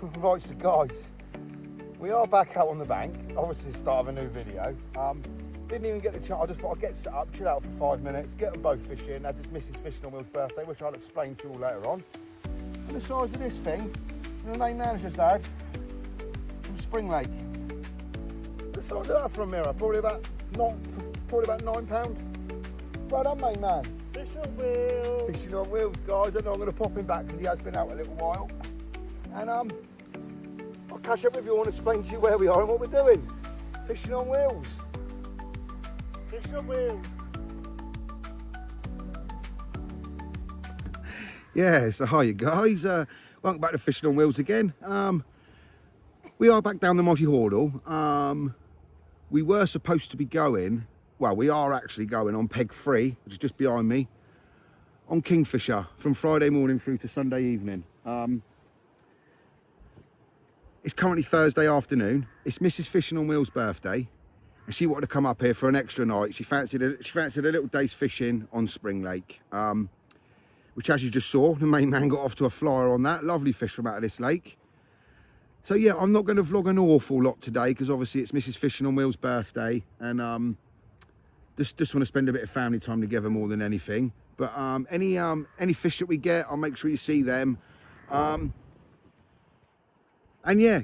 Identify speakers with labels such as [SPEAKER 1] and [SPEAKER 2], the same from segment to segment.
[SPEAKER 1] Right, so guys, we are back out on the bank. Obviously the start of a new video. Didn't even get the chance. I just thought I'd get set up, chill out for 5 minutes, get them both fishing. As it's Mrs. Fishing on Wheels' birthday, which I'll explain to you all later on. And the size of this thing, the main man's just had from Spring Lake. The size of that for a mirror, probably about £9. Well done, main man.
[SPEAKER 2] Fish on Wheels.
[SPEAKER 1] Fishing on Wheels, guys. I know I'm going to pop him back because he has been out a little while. And I'll catch up with you all and explain to you where we are and what we're doing. Fishing on Wheels.
[SPEAKER 2] Fish on Wheels.
[SPEAKER 1] Yeah, so hi you guys. Welcome back to Fishing on Wheels again. We are back down the Monty Hordle. We were supposed to be going, well, we are actually going on Peg 3, which is just behind me, on Kingfisher from Friday morning through to Sunday evening. It's currently Thursday afternoon. It's Mrs. Fishing on Wheels' birthday, and she wanted to come up here for an extra night. She fancied a little day's fishing on Spring Lake, which, as you just saw, the main man got off to a flyer on that. Lovely fish from out of this lake. So yeah, I'm not going to vlog an awful lot today because obviously it's Mrs. Fishing on Wheels' birthday, and just want to spend a bit of family time together more than anything. But any fish that we get, I'll make sure you see them. And yeah,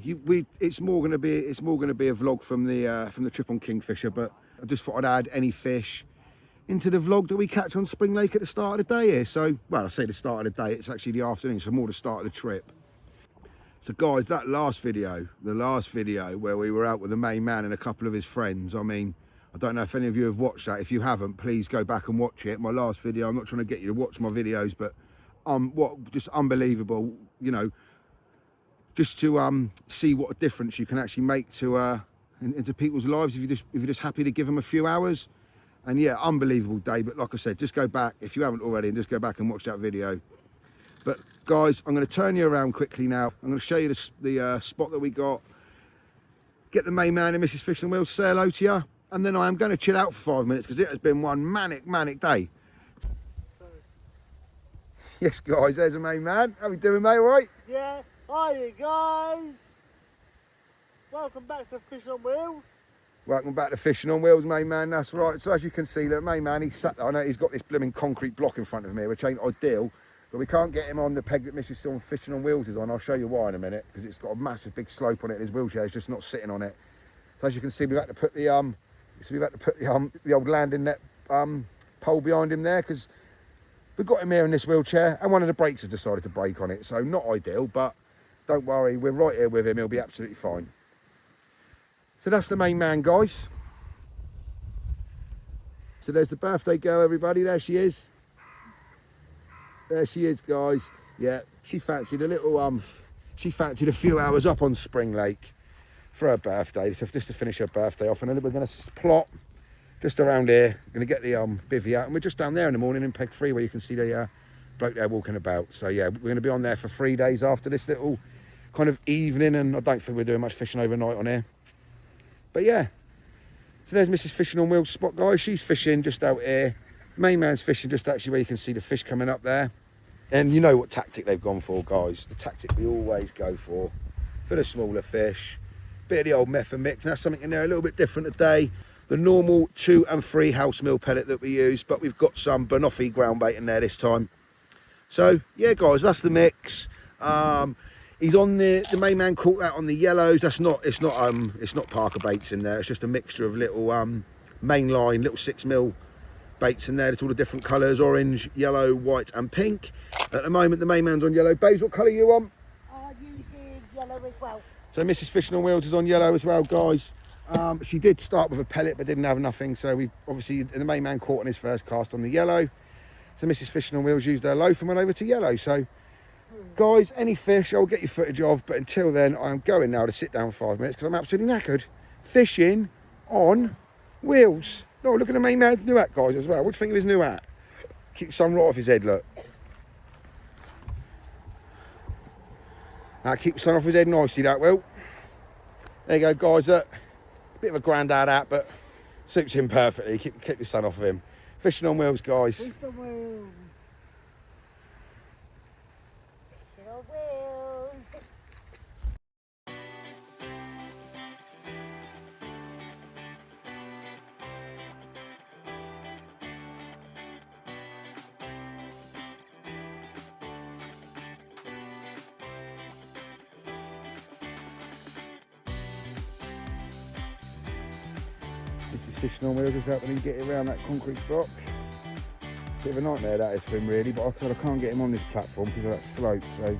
[SPEAKER 1] it's more going to be a vlog from the trip on Kingfisher. But I just thought I'd add any fish into the vlog that we catch on Spring Lake at the start of the day here. So, well, I say the start of the day, it's actually the afternoon, so more the start of the trip. So guys, that the last video where we were out with the main man and a couple of his friends, I mean, I don't know if any of you have watched that. If you haven't, please go back and watch it. My last video, I'm not trying to get you to watch my videos, but just unbelievable, you know, just to see what a difference you can actually make to into people's lives if you're just happy to give them a few hours. And yeah, unbelievable day. But like I said, just go back if you haven't already, and just go back and watch that video. But guys, I'm going to turn you around quickly now. I'm going to show you the spot that we got. Get the main man and Mrs. Fishing on Wheels, say hello to you, and then I am going to chill out for 5 minutes because it has been one manic day. Yes, guys, there's the main man. How we doing, mate? All right?
[SPEAKER 2] Yeah. Hi, guys. Welcome back to Fish on Wheels.
[SPEAKER 1] Welcome back to Fishing on Wheels, main man. That's right. So as you can see, look, main man, he's sat there. I know he's got this blooming concrete block in front of me, which ain't ideal, but we can't get him on the peg that Mrs. Fishing on Wheels is on. I'll show you why in a minute, because it's got a massive big slope on it, and his wheelchair is just not sitting on it. So as you can see, we've had to put the old landing net pole behind him there, because we've got him here in this wheelchair, and one of the brakes has decided to break on it. So not ideal, but don't worry, we're right here with him. He'll be absolutely fine. So that's the main man, guys. So there's the birthday girl, everybody. There she is. There she is, guys. Yeah, she fancied a few hours up on Spring Lake for her birthday, so just to finish her birthday off. And then we're going to plot just around here. We're going to get the bivvy out, and we're just down there in the morning in Peg 3 where you can see the bloke there walking about. So yeah, we're going to be on there for 3 days after this little kind of evening, and I don't think we're doing much fishing overnight on here. But yeah, so there's Mrs. Fishing on Wheels spot, guys. She's fishing just out here. Main man's fishing just actually where you can see the fish coming up there. And you know what tactic they've gone for, guys. The tactic we always go for the smaller fish. Bit of the old method mix. And that's something in there a little bit different today. The normal 2 and 3 house meal pellet that we use, but we've got some Banoffee ground bait in there this time. So yeah, guys, that's the mix. He's on the main man caught that on the yellows. It's not Parker baits in there. It's just a mixture of little mainline, little 6mm baits in there. It's all the different colours: orange, yellow, white, and pink. At the moment, the main man's on yellow. Babes, what colour are you on?
[SPEAKER 3] Using yellow as well.
[SPEAKER 1] So Mrs. Fishing on Wheels is on yellow as well, guys. She did start with a pellet, but didn't have nothing. So we obviously the main man caught on his first cast on the yellow. So Mrs. Fishing on Wheels used her loaf and went over to yellow. So. Guys, any fish I'll get you footage of, but until then I'm going now to sit down for 5 minutes because I'm absolutely knackered. Fishing on Wheels. No, look at the main man's new hat, guys, as well. What do you think of his new hat? Keep the sun right off his head, look. Now keep the sun off his head nicely, that will. There you go, guys. Look. Bit of a grandad hat, but suits him perfectly. Keep the sun off of him. Fishing on Wheels, guys.
[SPEAKER 3] Fishing on Wheels. Fishing on Wheels.
[SPEAKER 1] This is Fishing on Wheels, just helping him get around that concrete block. Bit of a nightmare that is for him really, but like I said, I can't get him on this platform because of that slope, so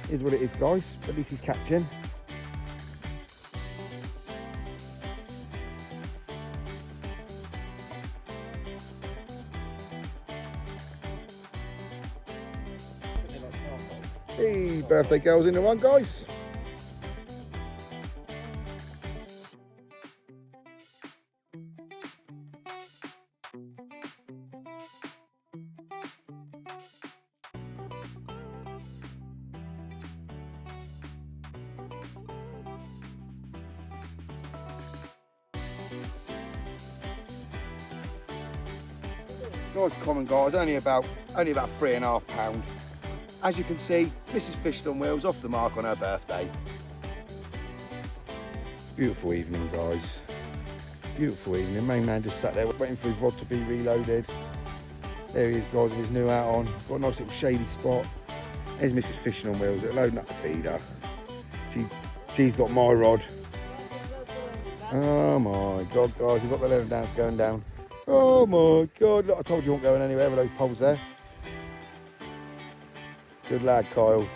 [SPEAKER 1] here's what it is guys, at least he's catching. Hey, birthday girls in the one guys. Nice common guys, only about £3.5. As you can see, Mrs. Fishing on Wheels off the mark on her birthday. Beautiful evening guys, beautiful evening. Main man just sat there waiting for his rod to be reloaded. There he is guys with his new hat on, got a nice little shady spot. There's Mrs. Fishing on Wheels, loading up the feeder. She's got my rod. Oh my God guys, we've got the leather dance going down. Oh my God, look, I told you you weren't going anywhere with those poles there. Good lad, Kyle.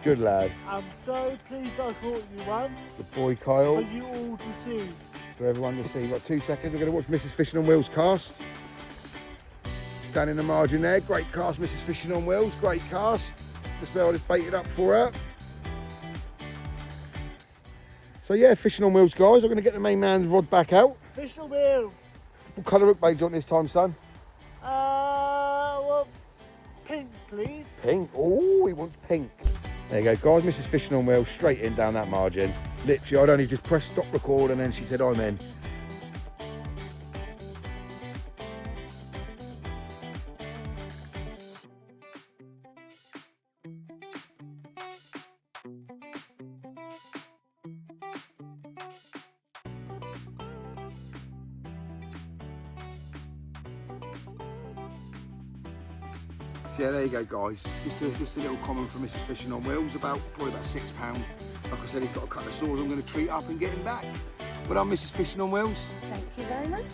[SPEAKER 1] Good lad.
[SPEAKER 2] I'm so pleased I caught you one
[SPEAKER 1] Good boy, Kyle.
[SPEAKER 2] for you all to see.
[SPEAKER 1] For everyone to see. We've got 2 seconds. We're going to watch Mrs. Fishing on Wheels cast. Stand in the margin there. Great cast, Mrs. Fishing on Wheels. Great cast. Just where I just baited up for her. So yeah, Fishing on Wheels, guys. I'm going to get the main man's rod back out.
[SPEAKER 2] Fish on Wheels.
[SPEAKER 1] What colour hook bait do you want this time, son?
[SPEAKER 2] Well, pink, please.
[SPEAKER 1] Pink. Oh, he wants pink. There you go, guys. Mrs. Fishing on Wheels, straight in down that margin. Literally, I'd only just press stop record and then she said, I'm in. So yeah, there you go guys, just a little comment from Mrs. Fishing on Wheels, probably about £6. Like I said, he's got a couple of sores I'm going to treat up and get him back. But I'm Mrs. Fishing on Wheels.
[SPEAKER 3] Thank you very much.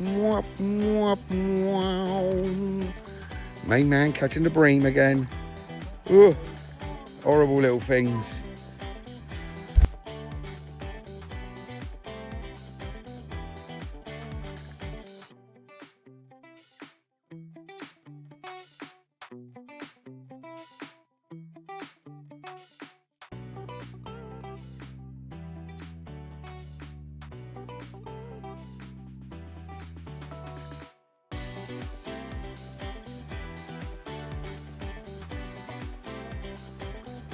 [SPEAKER 1] Mwah, mwah, mwah. Main man catching the bream again. Ooh, horrible little things.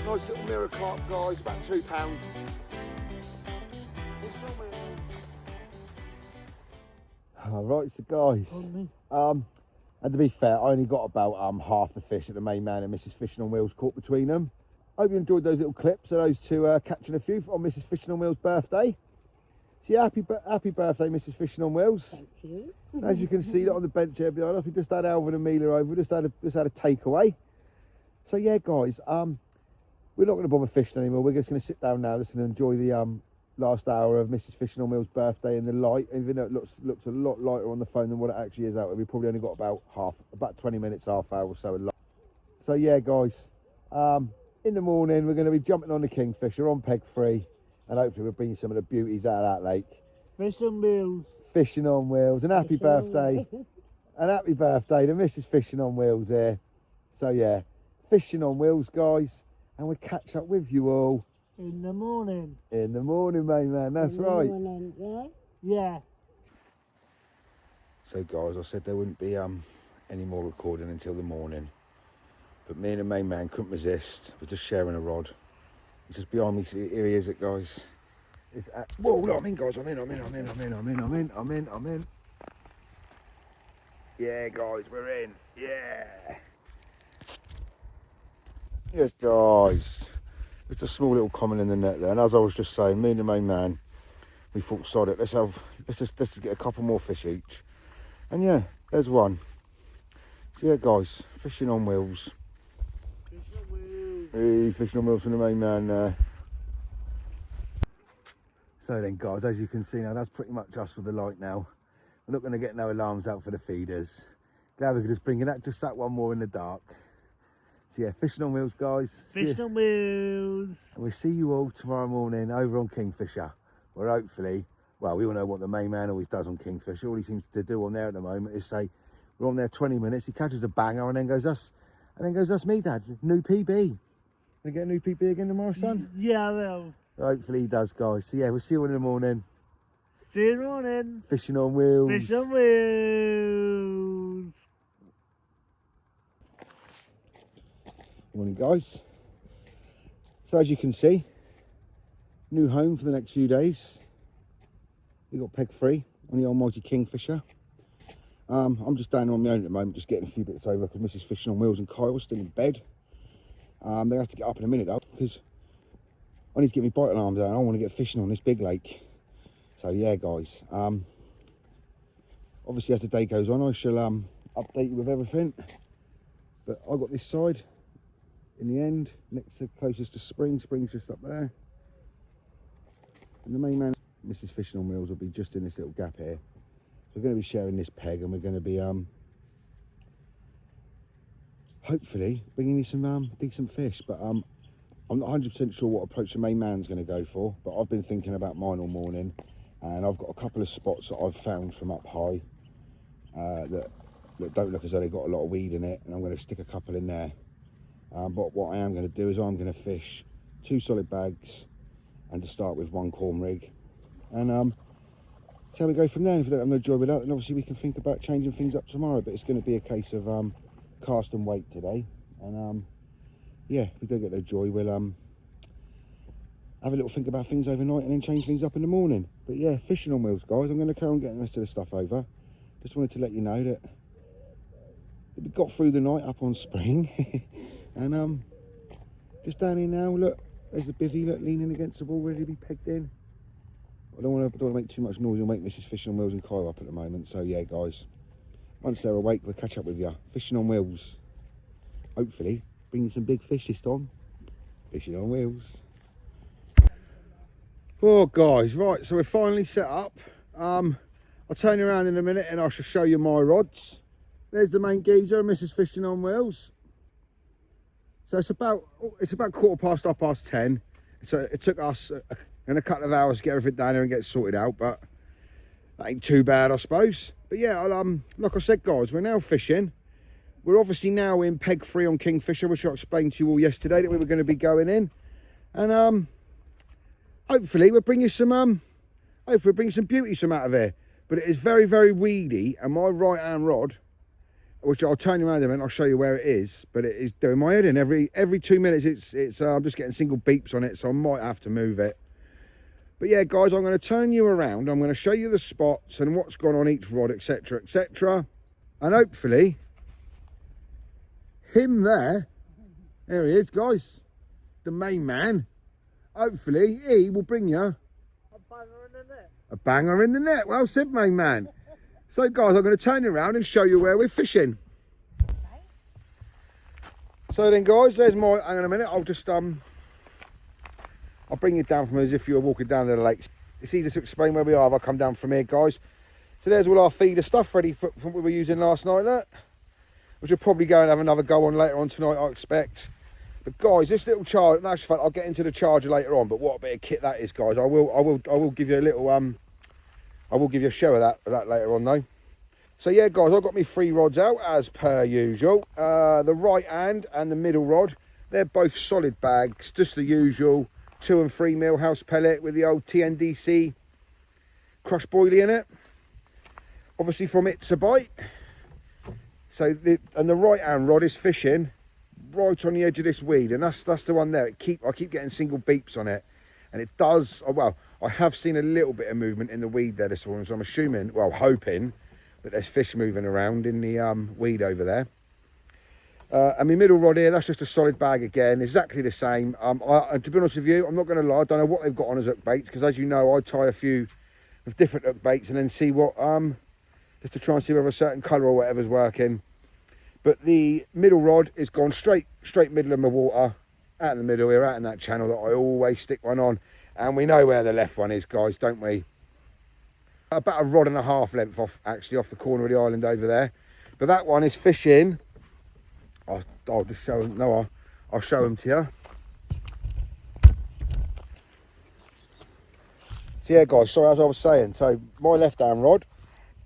[SPEAKER 1] Nice little mirror carp, guys, about £2. Right, so guys, and to be fair, I only got about half the fish that the main man and Mrs. Fishing on Wheels caught between them. Hope you enjoyed those little clips of those two catching a few on Mrs. Fishing on Wheels' birthday. So yeah, happy birthday, Mrs. Fishing on Wheels.
[SPEAKER 3] Thank you.
[SPEAKER 1] As you can see, that on the bench here behind us, we just had Alvin and Mila over. We just had a takeaway. So yeah, guys, we're not going to bother fishing anymore. We're just going to sit down now, just going to enjoy the last hour of Mrs. Fishing on Wheels' birthday in the light. Even though it looks a lot lighter on the phone than what it actually is out there. We probably only got about 20 minutes, half hour or so. So yeah, guys, in the morning we're going to be jumping on the Kingfisher on peg 3, and hopefully we'll bring you some of the beauties out of that lake.
[SPEAKER 2] Fish on Wheels.
[SPEAKER 1] Fishing on Wheels. And happy
[SPEAKER 3] Fish on
[SPEAKER 1] birthday. And happy birthday to Mrs. Fishing on Wheels there. So yeah, Fishing on Wheels, guys. And we'll catch up with you all
[SPEAKER 2] In the morning.
[SPEAKER 1] in the morning, main man. That's right.
[SPEAKER 3] Morning, yeah?
[SPEAKER 2] Yeah.
[SPEAKER 1] So guys, I said there wouldn't be any more recording until the morning. But me and the main man couldn't resist. We're just sharing a rod. He's just behind me. See, here he is, it guys. It's at, whoa, look, I'm in, guys. I'm in. Yeah, guys, we're in. Yeah. Yes, guys. Just a small little comment in the net there. And as I was just saying, me and the main man, we thought, sod it. Let's just get a couple more fish each. And yeah, there's one. So yeah, guys, Fishing on Wheels.
[SPEAKER 2] Fish on Wheels.
[SPEAKER 1] Hey, Fishing on Wheels from the main man there. So then, guys, as you can see now, that's pretty much us with the light now. We're not going to get no alarms out for the feeders. Glad we could just bring it just that one more in the dark. So yeah, Fishing on Wheels, guys.
[SPEAKER 2] Fish on Wheels.
[SPEAKER 1] And we'll see you all tomorrow morning over on Kingfisher, where hopefully, well, we all know what the main man always does on Kingfisher. All he seems to do on there at the moment is say, we're on there 20 minutes, he catches a banger and then goes, that's me, Dad, new PB. Gonna get a new PB again tomorrow, son?
[SPEAKER 2] Yeah, I will.
[SPEAKER 1] Hopefully he does, guys. So yeah, we'll see you all in the morning.
[SPEAKER 2] See you in the morning.
[SPEAKER 1] Fishing on Wheels.
[SPEAKER 2] Fish on Wheels.
[SPEAKER 1] Morning, guys. So as you can see, new home for the next few days. We got peg free on the almighty Kingfisher. I'm just down on my own at the moment, just getting a few bits over because Mrs. Fishing on Wheels and Kyle's still in bed. They have to get up in a minute though, because I need to get my bite alarm down. I want to get fishing on this big lake. So yeah, guys. Obviously, as the day goes on, I shall update you with everything. But I got this side in the end, next to closest to Spring. Spring's just up there. And the main man, Mrs. Fishing on Wheels, will be just in this little gap here. So we're going to be sharing this peg, and we're going to be hopefully bringing you some decent fish. But I'm not 100% sure what approach the main man's going to go for, but I've been thinking about mine all morning, and I've got a couple of spots that I've found from up high that don't look as though they've got a lot of weed in it, and I'm going to stick a couple in there. But what I am going to do is I'm going to fish 2 solid bags, and to start with 1 corn rig, and see how we go from there. And if we don't have no joy with that, then obviously we can think about changing things up tomorrow. But it's going to be a case of cast and wait today, and yeah, if we don't get no joy, we'll have a little think about things overnight and then change things up in the morning. But yeah, Fishing on Wheels, guys. I'm going to carry on getting the rest of the stuff over. Just wanted to let you know that we got through the night up on Spring. And just down here now, look, there's the bivvy, look, leaning against the wall, ready to be pegged in. I don't want to make too much noise. I'll make Mrs. Fishing on Wheels and Kyle up at the moment. So yeah, guys, once they're awake, we'll catch up with you. Fishing on Wheels. Hopefully, bringing some big fish this time. Fishing on Wheels. Oh, guys, right, so we're finally set up. I'll turn you around in a minute and I shall show you my rods. There's the main geezer, Mrs. Fishing on Wheels. So it's about 10:15. So it took us a couple of hours to get everything down there and get it sorted out, but that ain't too bad, I suppose. But yeah, like I said, guys, we're now fishing. We're obviously now in peg free on Kingfisher, which I explained to you all yesterday that we were going to be going in, and hopefully we'll bring you some beauty some out of here. But it is very, very weedy, and my right hand rod, which I'll turn you around in a minute, I'll show you where it is, but it is doing my head in every 2 minutes. It's I'm just getting single beeps on it, so I might have to move it. But yeah, guys, I'm going to turn you around. I'm going to show you the spots and what's gone on each rod, etc, etc, and hopefully him there he is, guys, the main man. Hopefully he will bring you
[SPEAKER 2] A banger in the net.
[SPEAKER 1] a banger in the net. Well said, main man. So guys, I'm going to turn you around and show you where we're fishing. So then, guys, there's my, hang on a minute, I'll just I'll bring it down from as if you were walking down to the lake. It's easier to explain where we are if I come down from here, guys. So there's all our feeder stuff ready for what we were using last night, look. Which we'll probably go and have another go on later on tonight, I expect. But guys, this little charger, in actual fact, I'll get into the charger later on, but what a bit of kit that is, guys. I will give you a little I will give you a show of that later on though. So yeah guys, I've got my 3 rods out as per usual. The right hand and the middle rod, they're both solid bags, just the usual 2 and 3 mil house pellet with the old TNDC crush boilie in it. Obviously from It's a Bite. So the right hand rod is fishing right on the edge of this weed, and that's the one there. I keep getting single beeps on it, and it does. Oh, well, I have seen a little bit of movement in the weed there this morning, so I'm assuming, well, hoping that there's fish moving around in the weed over there. And my middle rod here, that's just a solid bag again, exactly the same. To be honest with you, I'm not going to lie, I don't know what they've got on as hook baits, because as you know, I tie a few of different hook baits and then see what, just to try and see whether a certain colour or whatever's working. But the middle rod is gone straight middle of my water, out in the middle here, out in that channel that I always stick one on. And we know where the left one is, guys, don't we? About a rod and a half length off, actually, off the corner of the island over there. But that one is fishing. I'll just show them. No, I'll show them to you. So yeah, guys, sorry, as I was saying, so my left hand rod,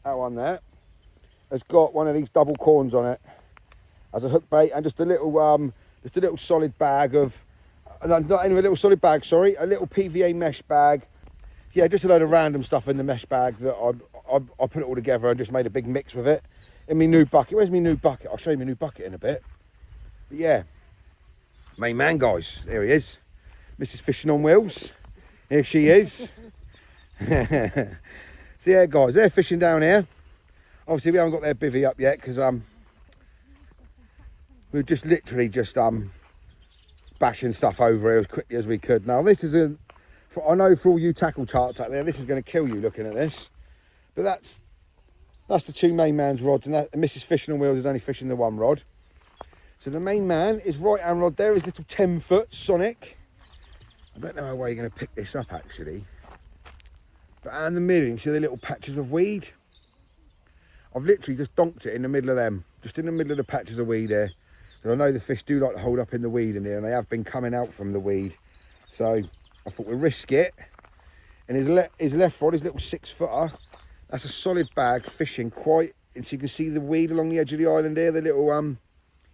[SPEAKER 1] that one there, has got one of these double corns on it as a hook bait, and just a little solid bag of, not even a little solid bag, sorry, a little PVA mesh bag. Yeah, just a load of random stuff in the mesh bag that I put it all together and just made a big mix with it in my new bucket. Where's my new bucket? I'll show you my new bucket in a bit. But yeah, main man, guys, there he is. Mrs. Fishing on Wheels, here she is. So yeah, guys, they're fishing down here. Obviously, we haven't got their bivvy up yet because we're just literally bashing stuff over here as quickly as we could. Now, this is I know for all you tackle tarts out there, this is going to kill you looking at this. But that's the 2 main man's rods, and Mrs. Fishing on Wheels is only fishing the 1 rod. So the main man, his right hand rod there is little 10-foot Sonic. I don't know how well you're going to pick this up actually. But out in the middle, you see the little patches of weed? I've literally just donked it in the middle of them, just in the middle of the patches of weed there. Because I know the fish do like to hold up in the weed in here, and they have been coming out from the weed. So I thought we'd risk it. And his left rod, his little 6-footer, that's a solid bag fishing quite, and so you can see the weed along the edge of the island there, the little,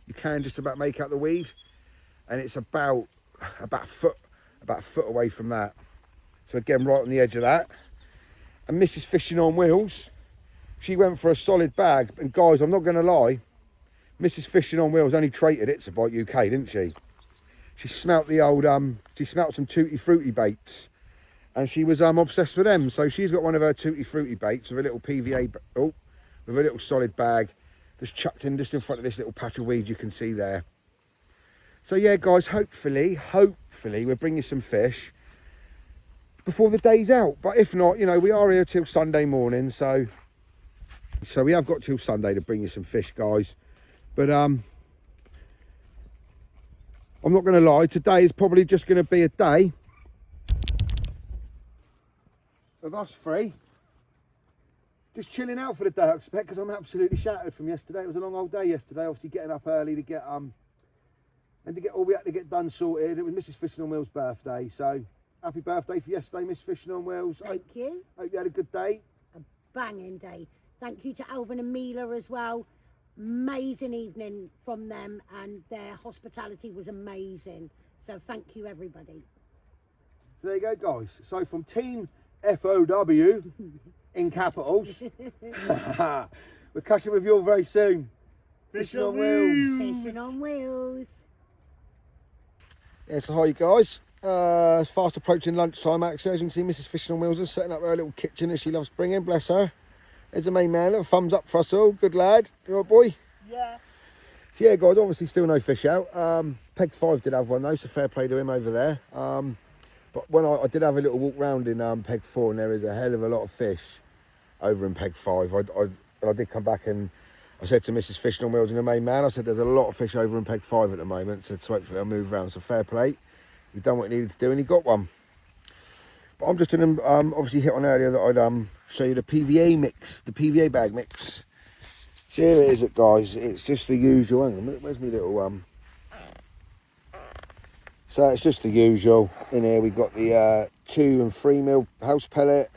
[SPEAKER 1] you can just about make out the weed. And it's about a foot away from that. So again, right on the edge of that. And Mrs. Fishing on Wheels, she went for a solid bag. And guys, I'm not going to lie, Mrs. Fishing on Wheels only traded It's a Bite UK, didn't she? She smelt the old, she smelt some Tutti Frutti baits. And she was obsessed with them. So she's got one of her Tutti Frutti baits with a little PVA, with a little solid bag, just chucked in just in front of this little patch of weed you can see there. So yeah, guys, hopefully we'll bring you some fish before the day's out. But if not, you know, we are here till Sunday morning, so we have got till Sunday to bring you some fish, guys. But I'm not going to lie, today is probably just going to be a day of us 3 just chilling out for the day, I expect, because I'm absolutely shattered from yesterday. It was a long old day yesterday, obviously getting up early to get and to get all we had to get done sorted. It was Mrs. Fishing on Wheels' birthday, so happy birthday for yesterday, Miss Fishing on Wheels.
[SPEAKER 3] Thank you.
[SPEAKER 1] Hope you had a good day.
[SPEAKER 3] A banging day. Thank you to Alvin and Mila as well. Amazing evening from them, and their hospitality was amazing. So thank you, everybody.
[SPEAKER 1] So there you go, guys. So from Team FOW in capitals, we're catching with you all very soon. Fishing on Wheels.
[SPEAKER 3] Fishing on Wheels.
[SPEAKER 1] Yeah, so hi guys. It's fast approaching lunchtime actually. As you can see, Mrs. Fishing on Wheels is setting up her little kitchen that she loves bringing, bless her. There's the main man, little thumbs up for us all. Good lad. You all right, boy?
[SPEAKER 2] Yeah.
[SPEAKER 1] So yeah, guys, obviously still no fish out. Peg 5 did have one though, so fair play to him over there. But when I did have a little walk round in Peg 4, and there is a hell of a lot of fish over in Peg 5. I did come back and I said to Mrs. Fishing on Wheels and the main man, I said there's a lot of fish over in Peg 5 at the moment, so hopefully I'll move around. So fair play. He done what he needed to do and he got one. But I'm just going to obviously hit on earlier that I'd show you the PVA mix, the PVA bag mix. So here it is, guys. It's just the usual. Hang on, where's my little So it's just the usual. In here we've got the 2 and 3 mil house pellet,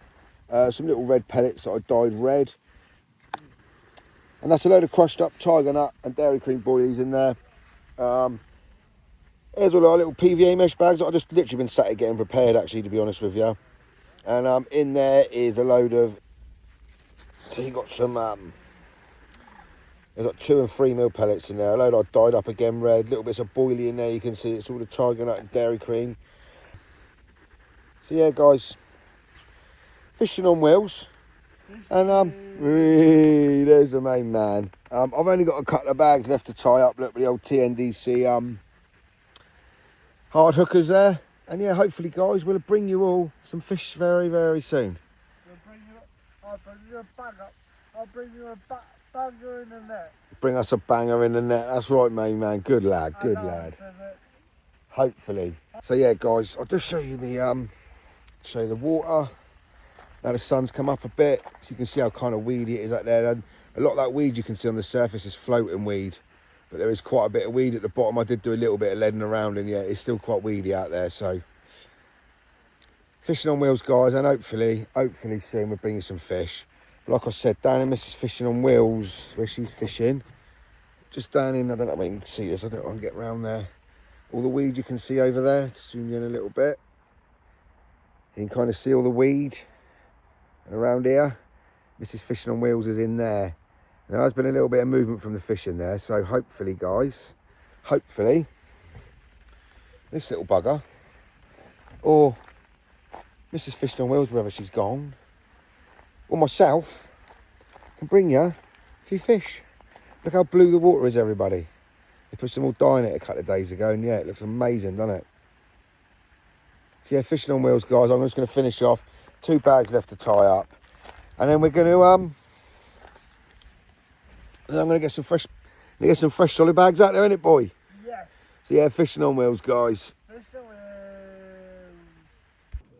[SPEAKER 1] some little red pellets that I dyed red. And that's a load of crushed up tiger nut and dairy cream boilies in there. Here's all our little PVA mesh bags that I've just literally been sat here getting prepared, actually, to be honest with you. And in there is a load of, so you got some, there's got 2 and 3 mil pellets in there. A load I dyed up again red, little bits of boilie in there. You can see it's all the tiger nut and dairy cream. So yeah, guys, fishing on wheels. And there's the main man. I've only got a couple of bags left to tie up. Look, with the old TNDC hard hookers there. And yeah, hopefully, guys, we'll bring you all some fish very, very soon.
[SPEAKER 2] I'll bring you a bag up. I'll bring you a banger in the net.
[SPEAKER 1] Bring us a banger in the net. That's right, main man. Good lad, good lad. Hopefully. So yeah, guys, I'll just show you the water. Now the sun's come up a bit, so you can see how kind of weedy it is out there. And a lot of that weed you can see on the surface is floating weed, but there is quite a bit of weed at the bottom. I did do a little bit of leading around, and yeah, it's still quite weedy out there. So fishing on wheels, guys, and hopefully soon we'll bring you some fish. But like I said, down in Mrs. Fishing on Wheels, where she's fishing, just down in, I don't know if you can see this, I don't know if I can get round there. All the weed you can see over there, zoom in a little bit. You can kind of see all the weed. And around here, Mrs. Fishing on Wheels is in there. And there has been a little bit of movement from the fish in there, so hopefully, guys, this little bugger, or Mrs. Fishing on Wheels, wherever she's gone, or myself, can bring you a few fish. Look how blue the water is, everybody. They put some more dye in it a couple of days ago, and yeah, it looks amazing, doesn't it? So yeah, Fishing on Wheels, guys. I'm just going to finish off. 2 bags left to tie up, and then we're going to I'm going to get some fresh solid bags out there, innit, boy?
[SPEAKER 2] Yes.
[SPEAKER 1] So yeah, Fishing on Wheels, guys.
[SPEAKER 2] Fishing on Wheels.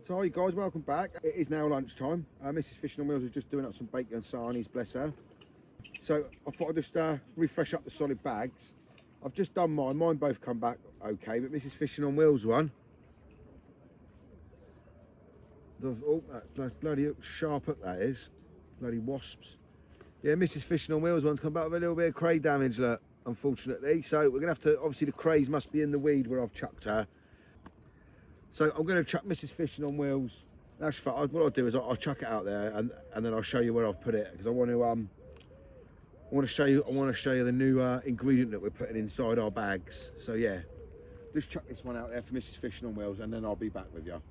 [SPEAKER 1] So hi guys, welcome back. It is now lunchtime. Mrs. Fishing on Wheels is just doing up some bacon and sarnies, bless her. So I thought I'd just refresh up the solid bags. I've just done mine. Mine both come back okay, but Mrs. Fishing on Wheels one. Oh, that's bloody sharp hook, that is. Bloody wasps. Yeah, Mrs. Fishing on Wheels one's come back with a little bit of cray damage, look, unfortunately. So we're going to have to, obviously the crays must be in the weed where I've chucked her. So I'm going to chuck Mrs. Fishing on Wheels. That's fine. What I'll do is I'll chuck it out there and then I'll show you where I've put it, because I want to show you the new ingredient that we're putting inside our bags. So yeah, just chuck this one out there for Mrs. Fishing on Wheels, and then I'll be back with you.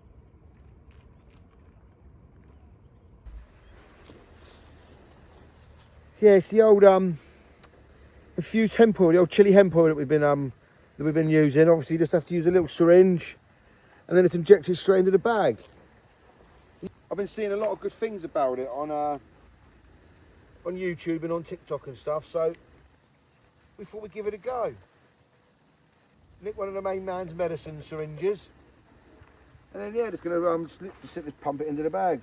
[SPEAKER 1] Yeah, it's the old infused hemp oil, the old chili hemp oil that we've been using. Obviously, you just have to use a little syringe, and then it's injected straight into the bag. I've been seeing a lot of good things about it on YouTube and on TikTok and stuff. So we thought we'd give it a go. Nick one of the main man's medicine syringes, and then yeah, just gonna just simply pump it into the bag.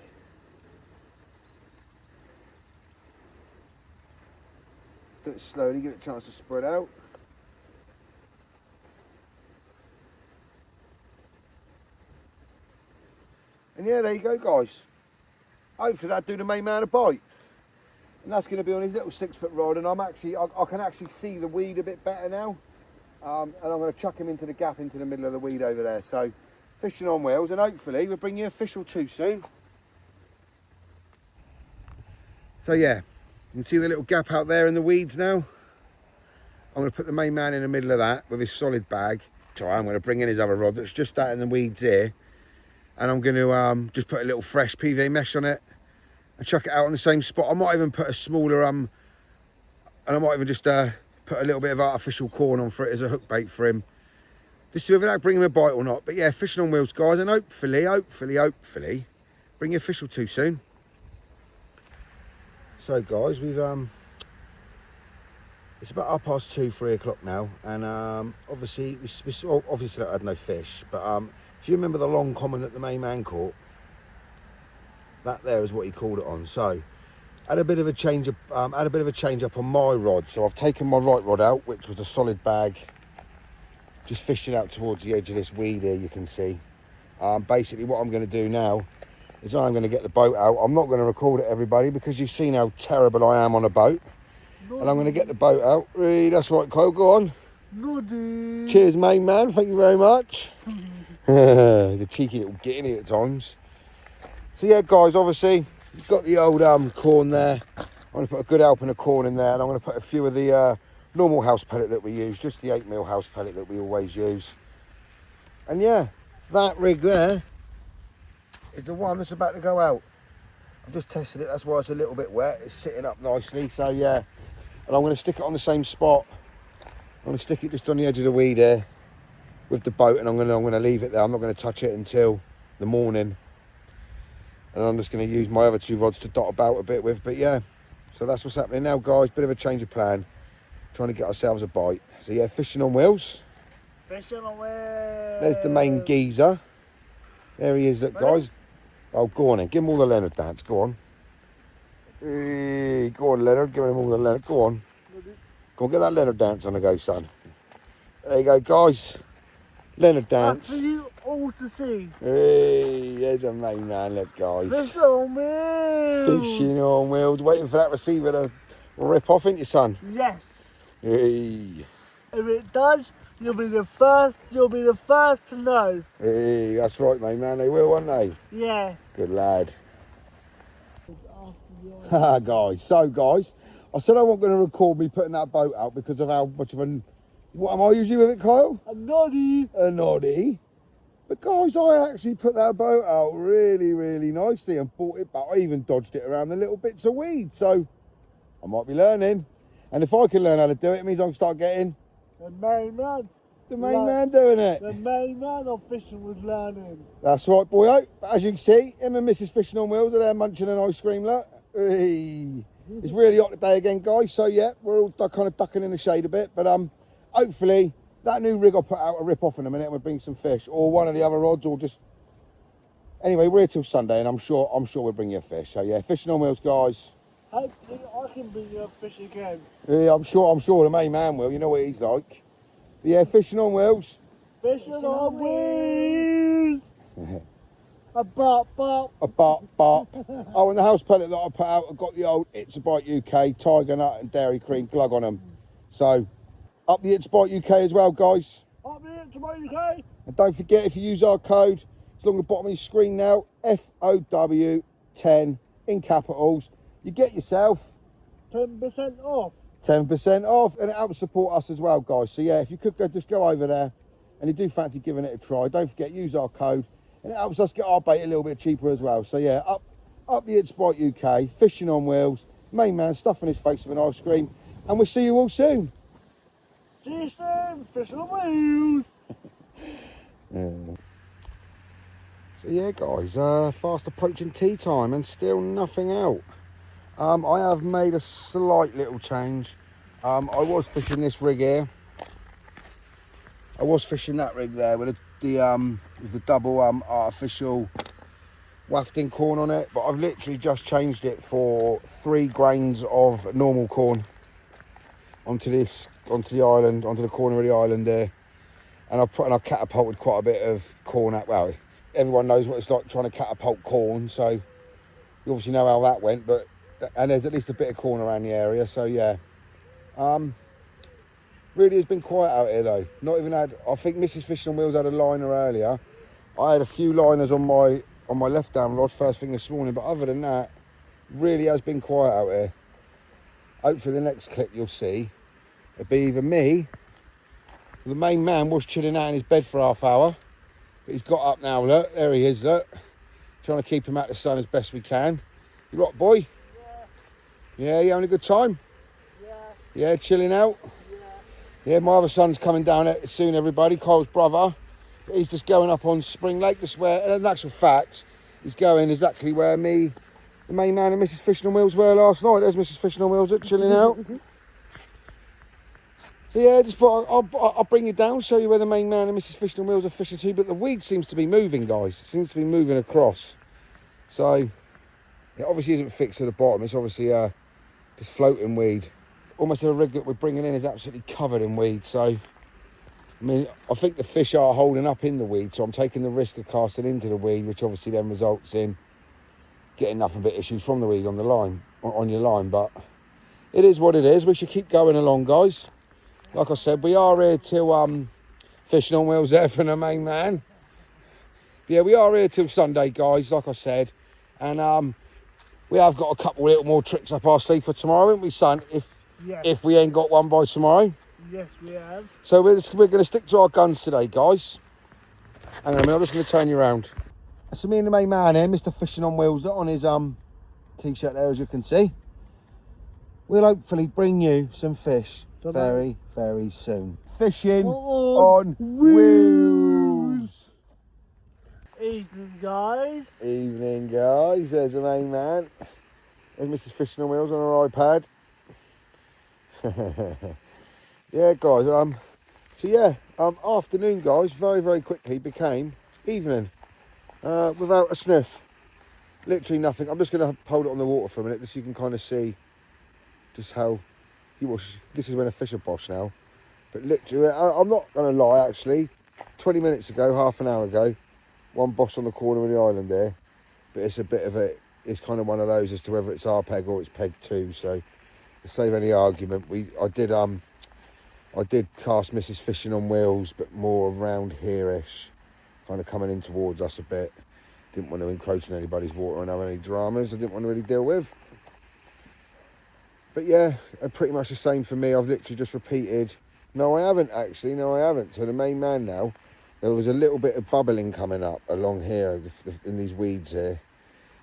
[SPEAKER 1] Do it slowly, give it a chance to spread out. And yeah, there you go, guys. Hopefully that'll do the main man a bite. And that's going to be on his little 6-foot rod, and I can actually see the weed a bit better now. And I'm going to chuck him into the gap into the middle of the weed over there. So Fishing on Wheels, and hopefully we'll bring you a fish or two soon. So yeah. You can see the little gap out there in the weeds now. I'm going to put the main man in the middle of that with his solid bag. So I'm going to bring in his other rod that's just out in the weeds here. And I'm going to just put a little fresh PVA mesh on it and chuck it out on the same spot. I might even put a smaller, and I might even just put a little bit of artificial corn on for it as a hook bait for him. Just see whether that bring him a bite or not. But yeah, Fishing on Wheels, guys, and hopefully bring you a fish or two soon. So guys, we've it's about 2:30, 3 o'clock now, and obviously I had no fish, but if you remember the long common that the main man caught, that there is what he called it on. So had a bit of a change up on my rod. So I've taken my right rod out, which was a solid bag, just fishing out towards the edge of this weed here. You can see basically what I'm going to do now is I'm going to get the boat out. I'm not going to record it, everybody, because you've seen how terrible I am on a boat. And I'm going to get the boat out. Really, that's right, Kyle, go on.
[SPEAKER 2] Noddy.
[SPEAKER 1] Cheers, main man. Thank you very much. The cheeky little git in it at times. So yeah, guys, obviously you've got the old corn there. I'm going to put a good helping of corn in there, and I'm going to put a few of the normal house pellet that we use, just the 8mm house pellet that we always use. And yeah, that rig there is the one that's about to go out. I've just tested it, that's why it's a little bit wet. It's sitting up nicely, so yeah. And I'm going to stick it on the same spot. I'm going to stick it just on the edge of the weed here with the boat, and I'm going to leave it there. I'm not going to touch it until the morning. And I'm just going to use my other 2 rods to dot about a bit with. But yeah, so that's what's happening now, guys. Bit of a change of plan. Trying to get ourselves a bite. So yeah, fishing on wheels.
[SPEAKER 2] Fishing on wheels.
[SPEAKER 1] There's the main geezer. There he is, look, guys. Oh, go on then. Give him all the Leonard dance. Go on. Hey, go on, Leonard. Give him all the Leonard. Go on. Go on, get that Leonard dance on the go, son. There you go, guys. Leonard dance.
[SPEAKER 2] That's for you all to see.
[SPEAKER 1] Hey, there's a main man, look, guys.
[SPEAKER 2] Fishing on wheels.
[SPEAKER 1] Fishing on wheels. Waiting for that receiver to rip off, ain't you, son?
[SPEAKER 2] Yes.
[SPEAKER 1] Hey.
[SPEAKER 2] If it does, you'll be the first to know.
[SPEAKER 1] Hey, that's right, mate, man. They will, won't they?
[SPEAKER 2] Yeah.
[SPEAKER 1] Good lad. Haha, guys. So, guys, I said I wasn't going to record me putting that boat out because of how much of an... What am I usually with it, Kyle?
[SPEAKER 2] A noddy.
[SPEAKER 1] A noddy. But, guys, I actually put that boat out really, really nicely and brought it back. I even dodged it around the little bits of weed. So, I might be learning. And if I can learn how to do it, it means I can start getting...
[SPEAKER 2] The main man.
[SPEAKER 1] The main man doing it.
[SPEAKER 2] The main man of fishing was learning.
[SPEAKER 1] That's right, boyo. As you can see, him and Mrs. Fishing on Wheels are there munching an ice cream, look. Hey. It's really hot today again, guys. So, yeah, we're all kind of ducking in the shade a bit. But hopefully, that new rig I'll put out will rip off in a minute and we'll bring some fish. Or one of the other rods, or just... Anyway, we're here till Sunday, and I'm sure we'll bring you a fish. So, yeah, Fishing on Wheels, guys.
[SPEAKER 2] Hopefully, I can bring you a fish again.
[SPEAKER 1] Yeah, I'm sure the main man will. You know what he's like. But yeah, Fishing on Wheels.
[SPEAKER 2] Fishing on wheels. A bop bop.
[SPEAKER 1] A bop bop. Oh, and the house pellet that I put out, I've got the old It's a Bite UK, Tiger Nut and Dairy Cream glug on them. So, up the It's a Bite UK as well, guys.
[SPEAKER 2] Up the It's a Bite UK.
[SPEAKER 1] And don't forget, if you use our code, it's along the bottom of your screen now, FOW10 in capitals, you get yourself
[SPEAKER 2] 10% off.
[SPEAKER 1] 10% off, and it helps support us as well, guys. So yeah, if you could just go over there and you do fancy giving it a try, don't forget, use our code, and it helps us get our bait a little bit cheaper as well. So yeah, up the It's Bite UK, Fishing on Wheels, main man stuffing his face with an ice cream, and we'll see you all soon.
[SPEAKER 2] See you soon, Fishing on Wheels.
[SPEAKER 1] So yeah, guys, fast approaching tea time and still nothing out. I have made a slight little change. I was fishing this rig here. I was fishing that rig there with the double artificial wafting corn on it, but I've literally just changed it for 3 grains of normal corn onto the island, onto the corner of the island there, and I catapulted quite a bit of corn out. Well, everyone knows what it's like trying to catapult corn, so you obviously know how that went, but. And there's at least a bit of corn around the area, so yeah. Really has been quiet out here though. Not even had, I think Mrs. Fishing on Wheels had a liner earlier. I had a few liners on my left down rod first thing this morning, but other than that, really has been quiet out here. Hopefully the next clip you'll see, it'll be either me, the main man was chilling out in his bed for half hour, but he's got up now, look, there he is, look. Trying to keep him out of the sun as best we can. You rock, boy? Yeah, you having a good time? Yeah, chilling out? Yeah, my other son's coming down soon, everybody, Kyle's brother. But he's just going up on Spring Lake, just where, and in actual fact, he's going exactly where me, the main man and Mrs. Fishing on Wheels were last night. There's Mrs. Fishing on Wheels chilling out. So yeah, just thought I'll bring you down, show you where the main man and Mrs. Fishing on Wheels are fishing too, but the weed seems to be moving, guys. It seems to be moving across. So, it obviously isn't fixed to the bottom, it's obviously just floating weed. Almost a rig that we're bringing in is absolutely covered in weed. So, I mean, I think the fish are holding up in the weed. So I'm taking the risk of casting into the weed, which obviously then results in getting nothing but issues from the weed on the line, on your line, but it is what it is. We should keep going along, guys. Like I said, we are here till fishing on wheels there from the main man. Yeah, we are here till Sunday, guys, like I said. And we have got a couple little more tricks up our sleeve for tomorrow, haven't we, son?
[SPEAKER 2] Yes.
[SPEAKER 1] If we ain't got one by tomorrow.
[SPEAKER 2] Yes, we have.
[SPEAKER 1] So we're going to stick to our guns today, guys. Hang on a minute, I'm just going to turn you around. So me and the main man here, Mr. Fishing on Wheels, on his t-shirt there, as you can see. We'll hopefully bring you some fish very, very soon. Fishing on wheels.
[SPEAKER 2] Evening, guys.
[SPEAKER 1] Evening, guys. There's the main man. There's Mrs. Fishing on Wheels on her iPad. Yeah, guys. So yeah, afternoon, guys. Very, very quickly became evening. Without a sniff. Literally nothing. I'm just going to hold it on the water for a minute, just so you can kind of see just how you watch. This is when a fish are bosh now. But literally, I'm not going to lie, actually. 20 minutes ago, half an hour ago, one bosh on the corner of the island there. But it's a bit of a, it's kind of one of those as to whether it's our peg or it's peg 2. So to save any argument, I did cast Mrs. Fishing on Wheels, but more around here-ish, kind of coming in towards us a bit. Didn't want to encroach on anybody's water and have any dramas I didn't want to really deal with. But yeah, pretty much the same for me. I've literally just repeated. No, I haven't actually. No, I haven't. So the main man now, there was a little bit of bubbling coming up along here in these weeds here.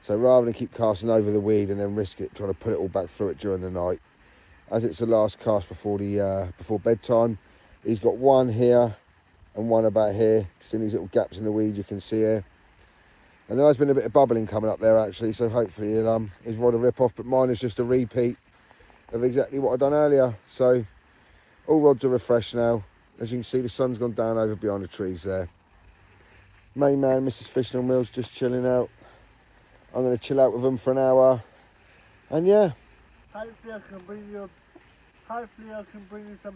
[SPEAKER 1] So rather than keep casting over the weed and then risk it, trying to put it all back through it during the night, as it's the last cast before bedtime, he's got one here and one about here. Just in these little gaps in the weed you can see here. And there has been a bit of bubbling coming up there actually, so hopefully his rod will rip off, but mine is just a repeat of exactly what I've done earlier. So all rods are refreshed now. As you can see, the sun's gone down over behind the trees there. Main man, Mrs. Fishing on Wheels, just chilling out. I'm going to chill out with them for an hour. And yeah.
[SPEAKER 2] Hopefully I can bring you some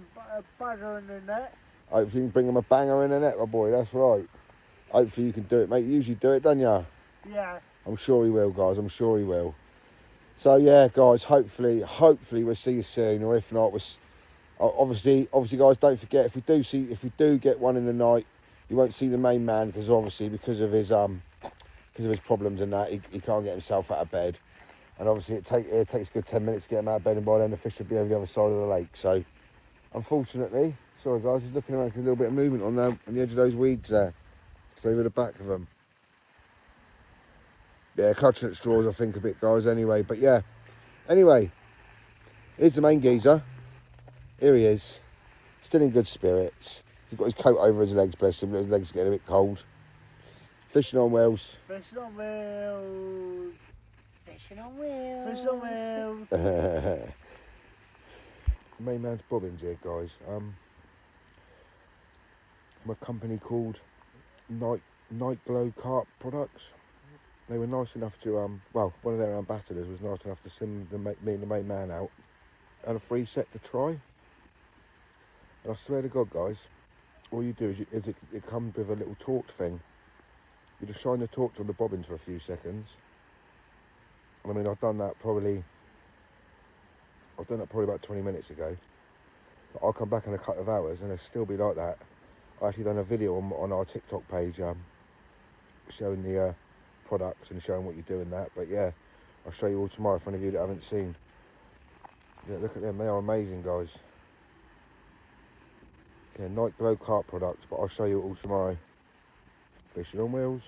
[SPEAKER 2] bagger in the net.
[SPEAKER 1] Hopefully you can bring them a banger in the net, my boy, that's right. Hopefully you can do it, mate. You usually do it, don't you?
[SPEAKER 2] Yeah.
[SPEAKER 1] I'm sure he will, guys. I'm sure he will. So yeah, guys. Hopefully we'll see you soon. Or if not, obviously, guys. Don't forget if we do get one in the night, you won't see the main man because obviously because of his problems and that he can't get himself out of bed. And obviously it takes a good 10 minutes to get him out of bed, and by then the fish will be over the other side of the lake. So unfortunately, sorry guys, just looking around, there's a little bit of movement on the edge of those weeds there. Just over the back of them. Yeah, clutching at straws, I think, a bit, guys, anyway. But yeah, anyway, here's the main geezer. Here he is, still in good spirits. He's got his coat over his legs, bless him, his legs are getting a bit cold. Fishing on wheels.
[SPEAKER 2] Fishing on wheels.
[SPEAKER 3] Fishing on wheels.
[SPEAKER 2] Fishing on wheels.
[SPEAKER 1] Main man's bobbins here, guys. From a company called Night Glow Carp Products. They were nice enough to one of their ambassadors was nice enough to send me and the main man out and a free set to try. And I swear to God, guys, all you do is it comes with a little torch thing. You just shine the torch on the bobbins for a few seconds. And I mean, I've done that probably about 20 minutes ago. But I'll come back in a couple of hours and it'll still be like that. I actually done a video on our TikTok page showing the products and showing what you do in that. But yeah, I'll show you all tomorrow for any of you that haven't seen. Yeah, look at them, they are amazing, guys. Yeah, Night Glow Carp Products, but I'll show you it all tomorrow. Fishing on wheels.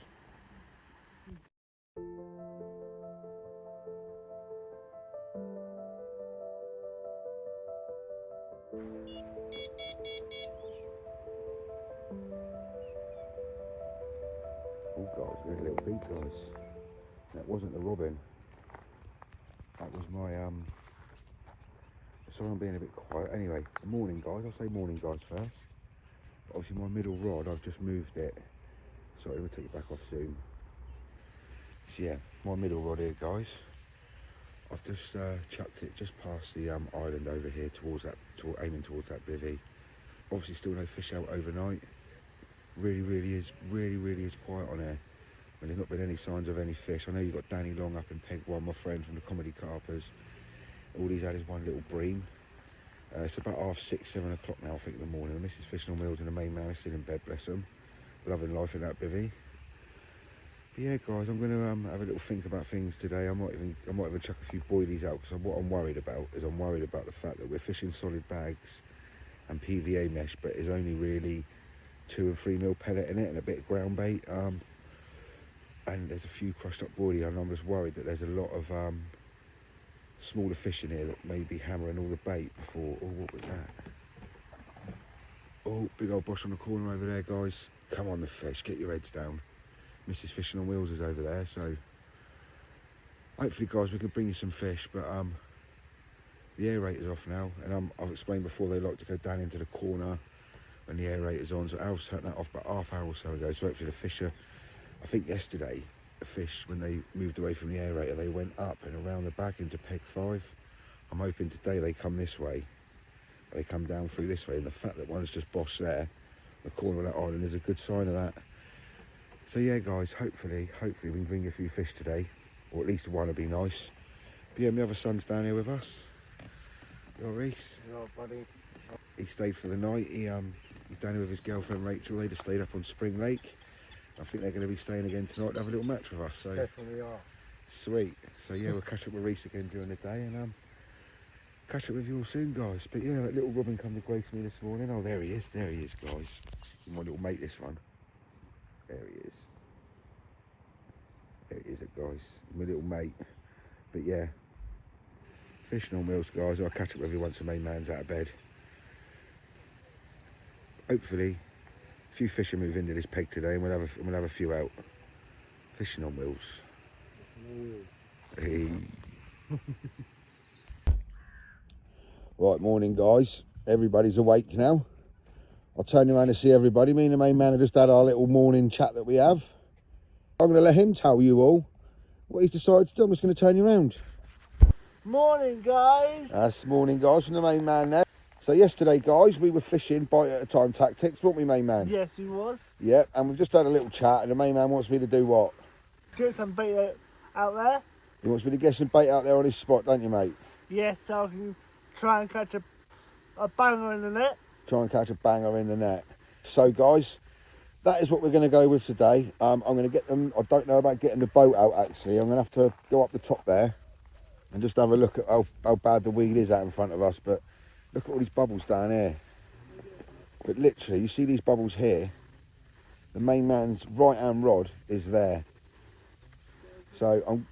[SPEAKER 1] Oh guys, there's a little beat, guys. That wasn't the robin. That was my sorry I'm being a bit quiet. Anyway, morning guys, I'll say morning guys first. Obviously my middle rod, I've just moved it. Sorry, we'll take it back off soon. So yeah, my middle rod here, guys. I've just chucked it just past the island over here aiming towards that bivvy. Obviously still no fish out overnight. Really is quiet on here. And there's not been any signs of any fish. I know you've got Danny Long up in Peg 1, my friend from the Comedy Carpers. All he's had is one little bream. It's about 6:30, 7 o'clock now, I think, in the morning. The Mrs. Fishing on Wheels and the main man are still in bed, bless them. Loving life in that bivvy. But yeah, guys, I'm going to have a little think about things today. I might even chuck a few boilies out, because what I'm worried about is the fact that we're fishing solid bags and PVA mesh, but there's only really 2 and 3 mil pellet in it and a bit of ground bait. And there's a few crushed up boilie, and I'm just worried that there's a lot of smaller fish in here that may be hammering all the bait before. Oh, what was that? Oh, big old bush on the corner over there, guys. Come on, the fish, get your heads down. Mrs. Fishing on Wheels is over there, so hopefully, guys, we can bring you some fish. But the aerator's off now, and I've explained before they like to go down into the corner when the aerator's on. So Al's turned that off about half hour or so ago. So hopefully the fish are, I think yesterday, the fish, when they moved away from the aerator, they went up and around the back into Peg 5. I'm hoping today they come this way. They come down through this way, and the fact that one's just bossed there, the corner of that island, is a good sign of that. So yeah, guys, hopefully we can bring you a few fish today, or at least one would be nice. But yeah, my other son's down here with us. You're Reese.
[SPEAKER 2] Yeah, buddy.
[SPEAKER 1] He stayed for the night. He's down here with his girlfriend Rachel. They just stayed up on Spring Lake. I think they're going to be staying again tonight to have a little match with us. So
[SPEAKER 2] Definitely are.
[SPEAKER 1] sweet. So yeah, we'll catch up with Reese again during the day, and catch up with you all soon, guys. But yeah, that little Robin come to grace me this morning. Oh, there he is, guys. My little mate, this one. There he is. There he is, guys. My little mate. But yeah, Fishing on Wheels, guys. I'll catch up with you once the main man's out of bed. Hopefully, a few fish will move into this peg today, and we'll have a few out. Fishing on Wheels. Hey. Right, morning, guys. Everybody's awake now. I'll turn you around to see everybody. Me and the main man have just had our little morning chat that we have. I'm going to let him tell you all what he's decided to do. I'm just going to turn you around.
[SPEAKER 2] Morning, guys.
[SPEAKER 1] That's morning, guys, from the main man there. So yesterday, guys, we were fishing bite at a time tactics, weren't we, main man?
[SPEAKER 2] Yes, he was.
[SPEAKER 1] Yeah, and we've just had a little chat, and the main man wants me to do what?
[SPEAKER 2] Get some bait out there.
[SPEAKER 1] He wants me to get some bait out there on his spot, don't you, mate?
[SPEAKER 2] Yes, so I can try and catch a banger in the net.
[SPEAKER 1] Try and catch a banger in the net. So, guys, that is what we're going to go with today. I'm going to get them. I don't know about getting the boat out, actually. I'm going to have to go up the top there and just have a look at how bad the weed is out in front of us. But look at all these bubbles down here. But literally, you see these bubbles here? The main man's right-hand rod is there. So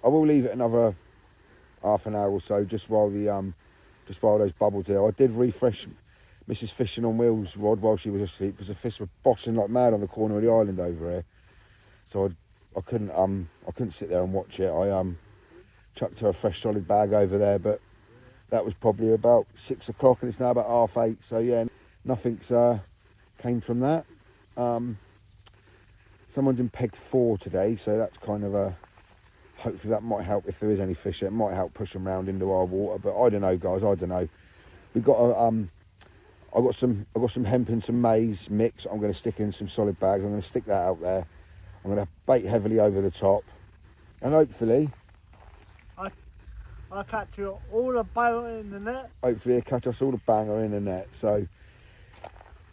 [SPEAKER 1] I will leave it another half an hour or so, just while those bubbles there. I did refresh Mrs. Fishing on Wheels' rod while she was asleep, because the fish were bossing like mad on the corner of the island over here. So I couldn't sit there and watch it. I chucked her a fresh solid bag over there, but that was probably about 6 o'clock, and it's now about 8:30. So yeah, nothing's came from that. Someone's in Peg 4 today, so that's kind of a. Hopefully that might help if there is any fish. It might help push them round into our water, but I don't know, guys. I don't know. We got a I got some hemp and some maize mix. I'm going to stick in some solid bags. I'm going to stick that out there. I'm going to bait heavily over the top, and hopefully
[SPEAKER 2] I'll catch you all the banger in the net.
[SPEAKER 1] Hopefully, it'll catch us all the banger in the net. So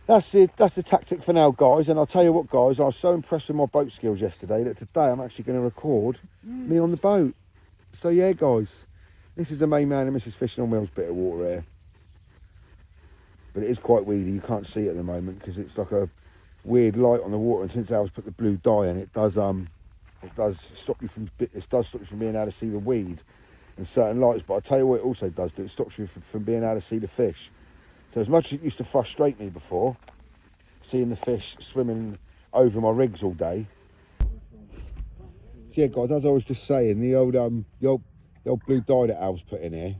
[SPEAKER 1] that's it. That's the tactic for now, guys. And I'll tell you what, guys, I was so impressed with my boat skills yesterday that today I'm actually going to record me on the boat. So yeah, guys, this is the main man and Mrs. Fishing on Wheels bit of water here. But it is quite weedy. You can't see it at the moment because it's like a weird light on the water. And since Al's put the blue dye in, it does stop you from being able to see the weed in certain lights. But I tell you what, it also does do. It stops you from being able to see the fish. So as much as it used to frustrate me before, seeing the fish swimming over my rigs all day. So yeah, guys, as I was just saying, the old blue dye that Al's put in here.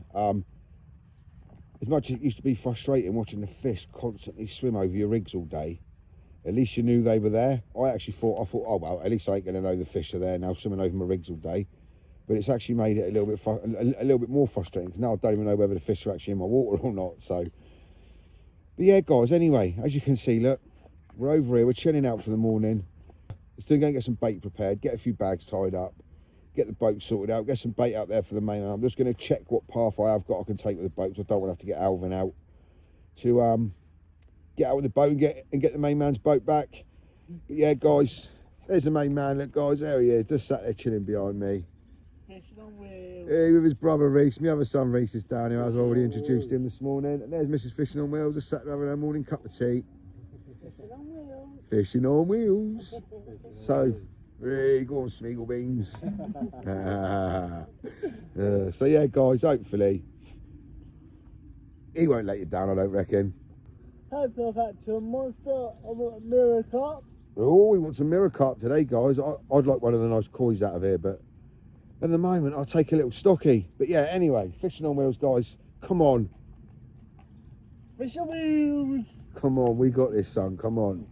[SPEAKER 1] As much as it used to be frustrating watching the fish constantly swim over your rigs all day, at least you knew they were there. I thought, oh well, at least I ain't going to know the fish are there now swimming over my rigs all day. But it's actually made it a little bit more frustrating, because now I don't even know whether the fish are actually in my water or not. So, but yeah, guys. Anyway, as you can see, look, we're over here. We're chilling out for the morning. Still going to get some bait prepared, get a few bags tied up, get the boat sorted out, get some bait out there for the mainland. I'm just going to check what path I have got I can take with the boat, because I don't want to have to get Alvin out to get out with the boat and get the main man's boat back. But yeah, guys, there's the main man. Look, guys, there he is, just sat there chilling behind me.
[SPEAKER 2] Fishing on Wheels.
[SPEAKER 1] Hey, with his brother Reese. My other son Reese is down here. I've already introduced him this morning. And there's Mrs. Fishing on Wheels, just sat there having her morning cup of tea.
[SPEAKER 2] Fishing on Wheels.
[SPEAKER 1] Fishing on Wheels. So, hey, go on, Smeagol Beans. So yeah, guys, hopefully he won't let you down, I don't reckon.
[SPEAKER 2] Hopefully I've had to a monster of a mirror carp.
[SPEAKER 1] Oh, we want some mirror carp today, guys. I'd like one of the nice koi's out of here, but at the moment I'll take a little stocky. But yeah, anyway, Fishing on Wheels, guys. Come on.
[SPEAKER 2] Fish on Wheels.
[SPEAKER 1] Come on, we got this, son. Come on.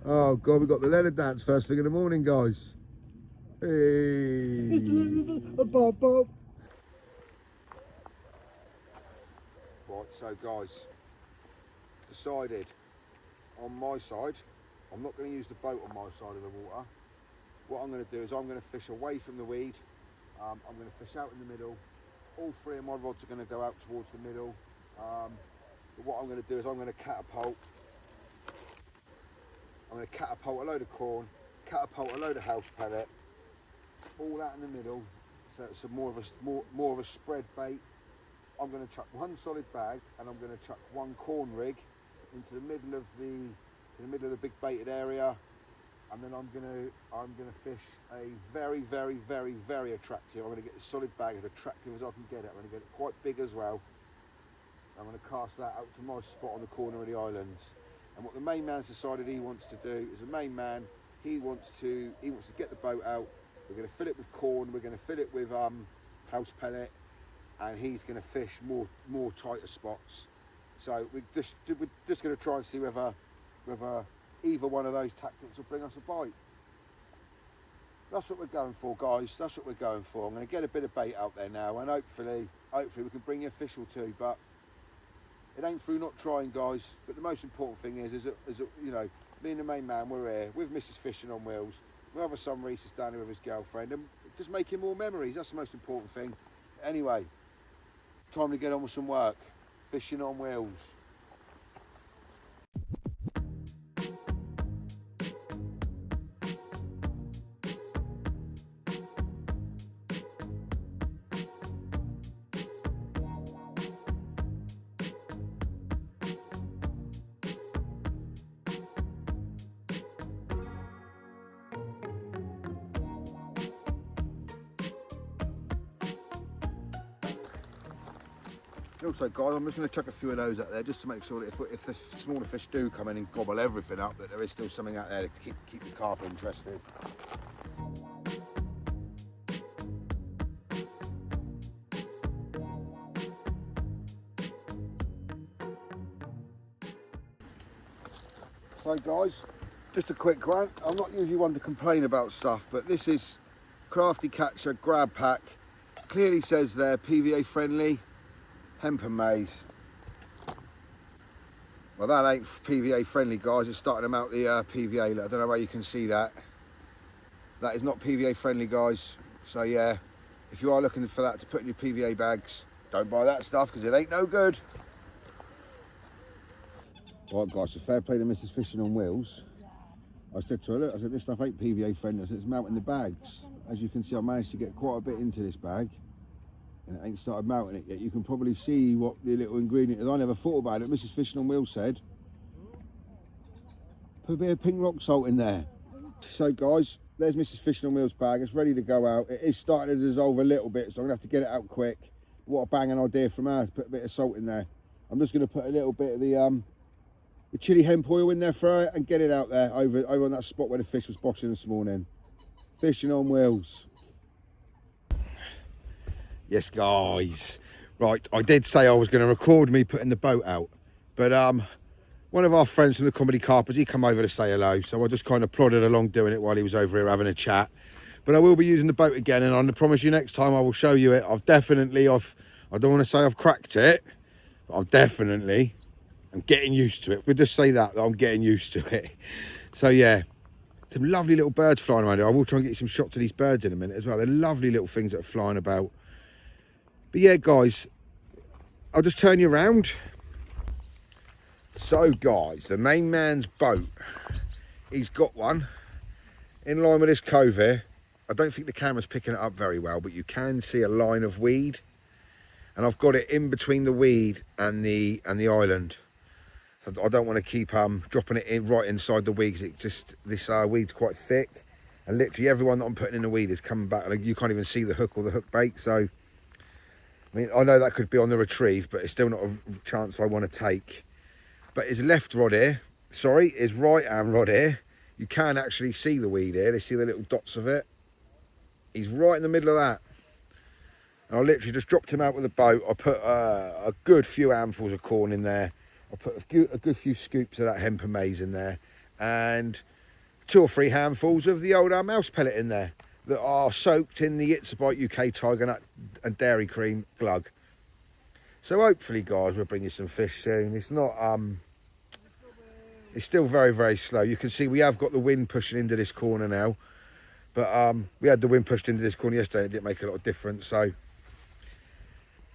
[SPEAKER 1] Oh, God, we got the leather dance first thing in the morning, guys. Hey.
[SPEAKER 2] Bob, Bob.
[SPEAKER 1] Right, so, guys, decided on my side, I'm not going to use the boat on my side of the water. What I'm going to do is I'm going to fish away from the weed. I'm going to fish out in the middle. All three of my rods are going to go out towards the middle. But what I'm going to do is I'm going to catapult. I'm going to catapult a load of corn, catapult a load of house pellet, all out in the middle. So it's more of a spread bait. I'm going to chuck one solid bag, and I'm going to chuck one corn rig into the middle of the big baited area, and then I'm gonna fish a very, very, very, very attractive. I'm gonna get the solid bag as attractive as I can get it. I'm gonna get it quite big as well. I'm gonna cast that out to my spot on the corner of the islands. And what the main man's decided he wants to do is, the main man, he wants to get the boat out. We're gonna fill it with corn. We're gonna fill it with house pellet, and he's gonna fish more tighter spots. So we're just going to try and see whether either one of those tactics will bring us a bite. That's what we're going for, guys. That's what we're going for. I'm going to get a bit of bait out there now, and hopefully we can bring you a fish or two. But it ain't through not trying, guys. But the most important thing is that you know, me and the main man, we're here with Mrs. Fishing on Wheels. My other son Reese is down here with his girlfriend, and just making more memories. That's the most important thing. Anyway, time to get on with some work. Fishing on Wheels. Also, guys, I'm just going to chuck a few of those out there just to make sure that if the smaller fish do come in and gobble everything up, that there is still something out there to keep the carp interested. So, guys, just a quick one. I'm not usually one to complain about stuff, but this is Crafty Catcher Grab Pack. Clearly says they're PVA friendly. Hemp and maize. Well, that ain't PVA friendly, guys. It's starting to melt the PVA. I don't know how you can see that. That is not PVA friendly, guys. So yeah, if you are looking for that to put in your PVA bags, don't buy that stuff because it ain't no good. Right, guys, so fair play to Mrs. Fishing on Wheels. I said to her, look, I said, this stuff ain't PVA friendly. I said, it's melting the bags. As you can see, I managed to get quite a bit into this bag. And it ain't started melting it yet. You can probably see what the little ingredient is. I never thought about it. Mrs. Fishing on Wheels said, put a bit of pink rock salt in there. So, guys, there's Mrs. Fishing on Wheels bag. It's ready to go out. It is starting to dissolve a little bit, so I'm going to have to get it out quick. What a banging idea from her to put a bit of salt in there. I'm just going to put a little bit of the chili hemp oil in there for her and get it out there over on that spot where the fish was boshing this morning. Fishing on Wheels. Yes, guys. Right, I did say I was going to record me putting the boat out, but one of our friends from the Comedy Carpers, he come over to say hello, so I just kind of plodded along doing it while he was over here having a chat. But I will be using the boat again, and I promise you next time I will show you it. I don't want to say I've cracked it, but I'm getting used to it. We'll just say that I'm getting used to it. So yeah, Some lovely little birds flying around here. I will try and get you some shots of these birds in a minute as well. They're lovely little things that are flying about. But yeah, guys, I'll just turn you around. So, guys, the main man's boat, he's got one in line with this cove here. I don't think the camera's picking it up very well, but you can see a line of weed. And I've got it in between the weed and the island. So I don't want to keep dropping it in right inside the weed, because this weed's quite thick. And literally everyone that I'm putting in the weed is coming back. Like, you can't even see the hook or the hook bait. So, I mean, I know that could be on the retrieve, but it's still not a chance I want to take. But his left rod here, sorry, his right hand rod here, you can actually see the weed here. They see the little dots of it. He's right in the middle of that. And I literally just dropped him out with the boat. I put a good few handfuls of corn in there. I put a good few scoops of that hemp and maize in there. And 2 or 3 handfuls of the old mouse pellet in there that are soaked in the Itzabite UK Tiger Nut and Dairy Cream glug. So hopefully, guys, we'll bring you some fish soon. It's not, it's still very, very slow. You can see we have got the wind pushing into this corner now. But we had the wind pushed into this corner yesterday. It didn't make a lot of difference. So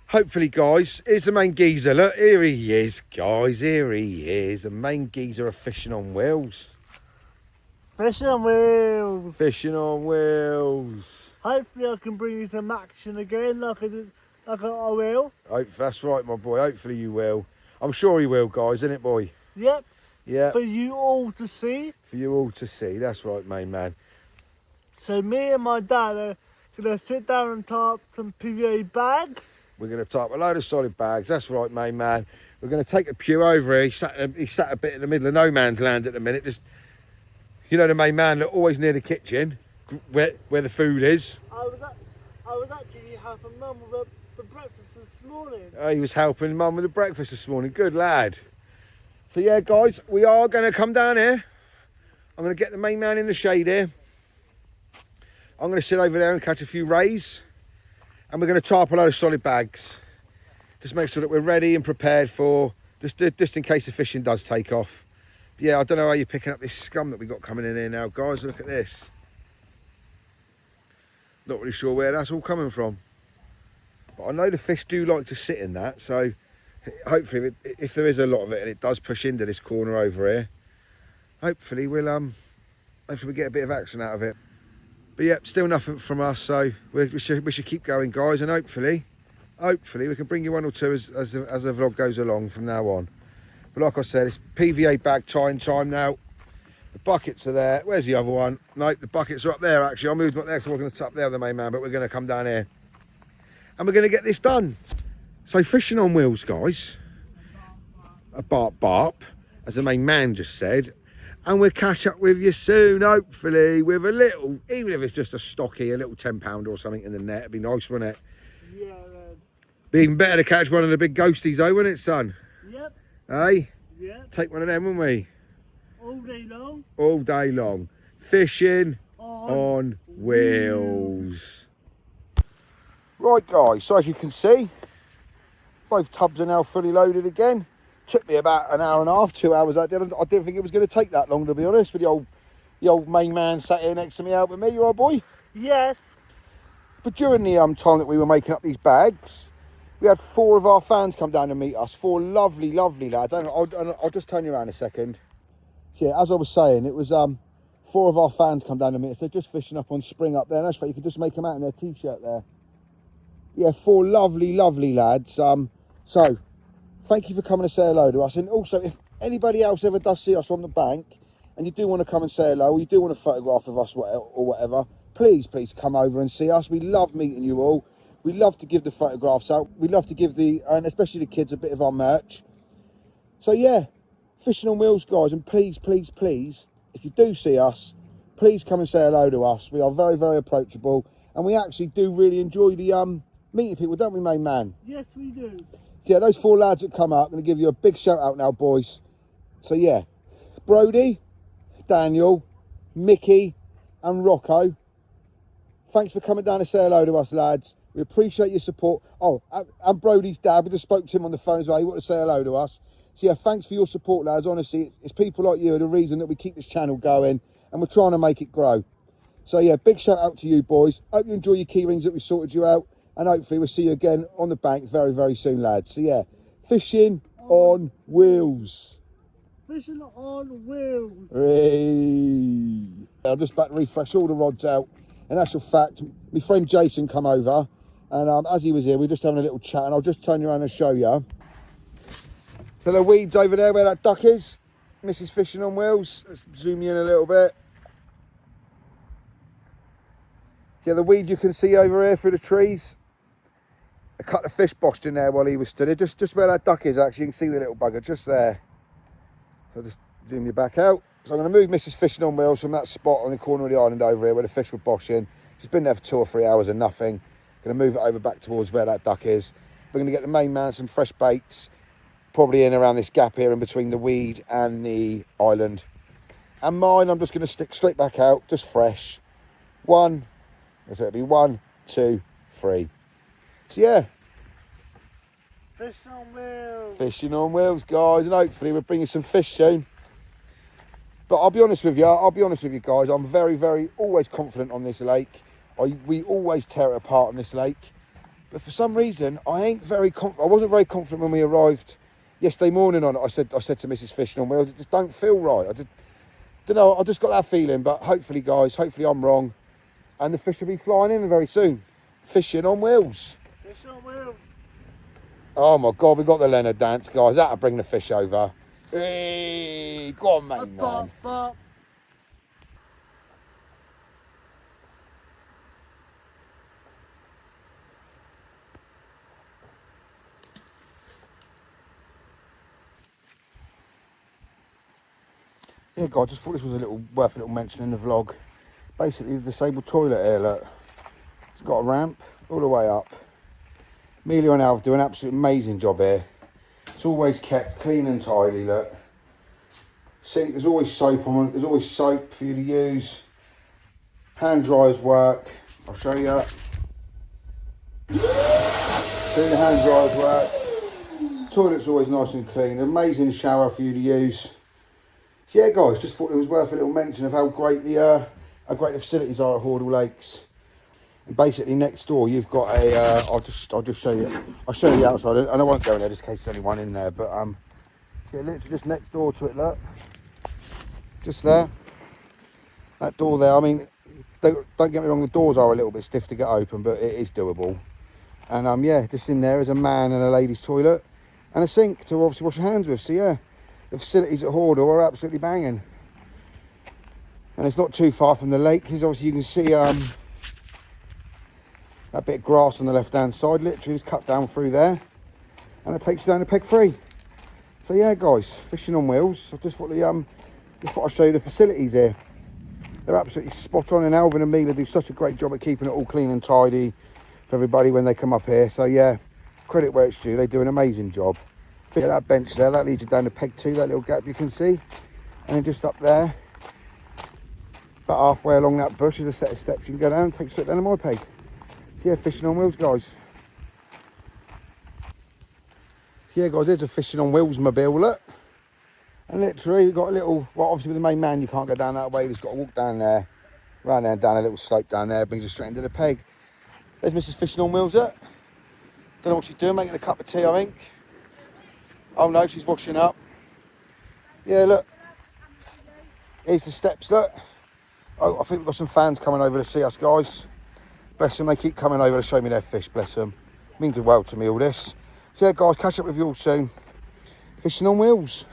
[SPEAKER 1] hopefully, guys, here's the main geezer. Look, here he is, guys. Here he is. The main geezer of Fishing on Wheels.
[SPEAKER 2] Fishing on Wheels.
[SPEAKER 1] Fishing on Wheels.
[SPEAKER 2] Hopefully I can bring you some action again like I did, like I will.
[SPEAKER 1] That's right, my boy. Hopefully you will. I'm sure he will, guys, isn't it, boy?
[SPEAKER 2] Yep.
[SPEAKER 1] Yeah.
[SPEAKER 2] For you all to see.
[SPEAKER 1] For you all to see. That's right, main man.
[SPEAKER 2] So me and my dad are going to sit down and tie up some PVA bags.
[SPEAKER 1] We're going to tie up a load of solid bags. That's right, main man. We're going to take a pew over here. He's sat a bit in the middle of no man's land at the minute. Just, you know, the main man, always near the kitchen, where the food is.
[SPEAKER 2] I was actually helping Mum with the breakfast this morning.
[SPEAKER 1] He was helping Mum with the breakfast this morning. Good lad. So yeah, guys, we are going to come down here. I'm going to get the main man in the shade here. I'm going to sit over there and catch a few rays. And we're going to tie up a load of solid bags. Just make sure that we're ready and prepared for, just in case the fishing does take off. But yeah, I don't know how you're picking up this scum that we got coming in here now, guys. Look at this. Not really sure where that's all coming from. But I know the fish do like to sit in that. So hopefully, if there is a lot of it and it does push into this corner over here, hopefully we'll get a bit of action out of it. But yeah, still nothing from us, so we should keep going, guys, and hopefully we can bring you 1 or 2 as the vlog goes along from now on. But like I said, it's PVA bag tying time now. The buckets are there. Where's the other one? No, the buckets are up there, actually. I moved them up there because I was going to sit up there, the main man, but we're going to come down here. And we're going to get this done. So Fishing on Wheels, guys. A barp barp, as the main man just said. And we'll catch up with you soon, hopefully, with a little, even if it's just a stocky, a little 10-pounder or something in the net. It'd be nice, wouldn't it?
[SPEAKER 2] Yeah, man.
[SPEAKER 1] Be even better to catch one of the big ghosties, though, wouldn't it, son?
[SPEAKER 2] Yep.
[SPEAKER 1] Hey?
[SPEAKER 2] Yeah.
[SPEAKER 1] Take one of them, wouldn't we?
[SPEAKER 2] All day long.
[SPEAKER 1] All day long. Fishing on wheels. Right, guys, so as you can see, both tubs are now fully loaded again. Took me about an hour and a half, 2 hours. I didn't think it was going to take that long, to be honest, with the old main man sat here next to me helping me. You all right, boy?
[SPEAKER 2] Yes.
[SPEAKER 1] But during the time that we were making up these bags, we had 4 of our fans come down to meet us. 4 lovely, lovely lads. I'll just turn you around a second. So yeah, as I was saying, it was 4 of our fans come down to meet us. They're just fishing up on Spring up there. And that's right, you can just make them out in their t-shirt there. Yeah, 4 lovely, lovely lads. So thank you for coming to say hello to us. And also, if anybody else ever does see us on the bank and you do want to come and say hello, or you do want a photograph of us or whatever, please come over and see us. We love meeting you all. We love to give the photographs out. We love to give and especially the kids, a bit of our merch. So yeah, Fishing on Wheels, guys. And please, if you do see us, please come and say hello to us. We are very, very approachable. And we actually do really enjoy the meeting people, don't we, main man?
[SPEAKER 2] Yes, we do.
[SPEAKER 1] Yeah, those 4 lads that come up, I'm going to give you a big shout out now, boys. So yeah, Brody, Daniel, Mickey and Rocco, thanks for coming down to say hello to us, lads. We appreciate your support. Oh, and Brody's dad, we just spoke to him on the phone as well. He wanted to say hello to us. So yeah, thanks for your support, lads. Honestly, it's people like you are the reason that we keep this channel going and we're trying to make it grow. So yeah, big shout out to you boys. Hope you enjoy your key rings that we sorted you out, and hopefully we'll see you again on the bank very, very soon, lads. So yeah, fishing on wheels.
[SPEAKER 2] Fishing on wheels.
[SPEAKER 1] Hey. I'm just about to refresh all the rods out. In actual fact, my friend Jason come over, and as he was here, we were just having a little chat, and I'll just turn you around and show you. So the weeds over there where that duck is, Mrs. Fishing on Wheels. Let's zoom you in a little bit. Yeah, the weed you can see over here through the trees. I cut the fish bossed in there while he was stood here. Just where that duck is, actually, you can see the little bugger just there. So I'll just zoom you back out. So I'm going to move Mrs. Fishing on Wheels from that spot on the corner of the island over here where the fish were boshing. She's been there for 2 or 3 hours and nothing. Going to move it over back towards where that duck is. We're going to get the main man some fresh baits, probably in around this gap here in between the weed and the island. And mine, I'm just going to stick straight back out, just fresh. So it'll be 1, 2, 3. So yeah.
[SPEAKER 2] Fish on wheels.
[SPEAKER 1] Fishing on wheels, guys, and hopefully we'll bring you some fish soon. But I'll be honest with you guys, I'm very, very always confident on this lake. We always tear it apart on this lake. But for some reason, I wasn't very confident when we arrived yesterday morning on it. I said to Mrs. Fishing on Wheels, it just don't feel right. I don't know, I just got that feeling, but hopefully guys, hopefully I'm wrong. And the fish will be flying in very soon. Fishing on wheels.
[SPEAKER 2] Fish on wheels.
[SPEAKER 1] Oh my God, we got the Leonard dance, guys. That'll bring the fish over. Hey, go on, mate, man.
[SPEAKER 2] Bop.
[SPEAKER 1] Yeah, guys, just thought this was worth a little mention in the vlog. Basically, the disabled toilet here, look. It's got a ramp all the way up. Amelia and Alf do an absolute amazing job here. It's always kept clean and tidy, look. Sink, there's always soap on it. There's always soap for you to use. Hand dryers work. I'll show you. See the hand dryers work. Toilet's always nice and clean. Amazing shower for you to use. So yeah, guys, just thought it was worth a little mention of how great the facilities are at Hoardle Lakes. And basically next door you've got a I'll just show you. I'll show you the outside, and I won't go in there just in case there's anyone in there. But yeah, literally just next door to it, look. Just there. That door there. I mean, don't get me wrong, the doors are a little bit stiff to get open, but it is doable. And yeah, just in there is a man and a lady's toilet and a sink to obviously wash your hands with. So yeah, the facilities at Hoardle are absolutely banging. And it's not too far from the lake, because obviously you can see that bit of grass on the left hand side, literally is cut down through there, and it takes you down to Peg 3. So yeah, guys, fishing on wheels. I just thought I'd show you the facilities here. They're absolutely spot on, and Alvin and Mila do such a great job at keeping it all clean and tidy for everybody when they come up here. So yeah, credit where it's due, they do an amazing job. Fit that bench there, that leads you down to Peg 2, that little gap you can see, and then just up there, about halfway along that bush, is a set of steps you can go down and take straight down to my peg. So yeah, fishing on wheels, guys. So yeah, guys, there's a fishing on wheels mobile, look. And literally, we've got a little, well, obviously with the main man, you can't go down that way. You've got to walk down there, around there and down a little slope down there, brings you straight into the peg. There's Mrs. Fishing on Wheels, look. Don't know what she's doing, making a cup of tea, I think. Oh no, she's washing up. Yeah, look. Here's the steps, look. Oh, I think we've got some fans coming over to see us, guys. Bless them, they keep coming over to show me their fish, bless them. Means the world to me, all this. So yeah, guys, catch up with you all soon. Fishing on wheels.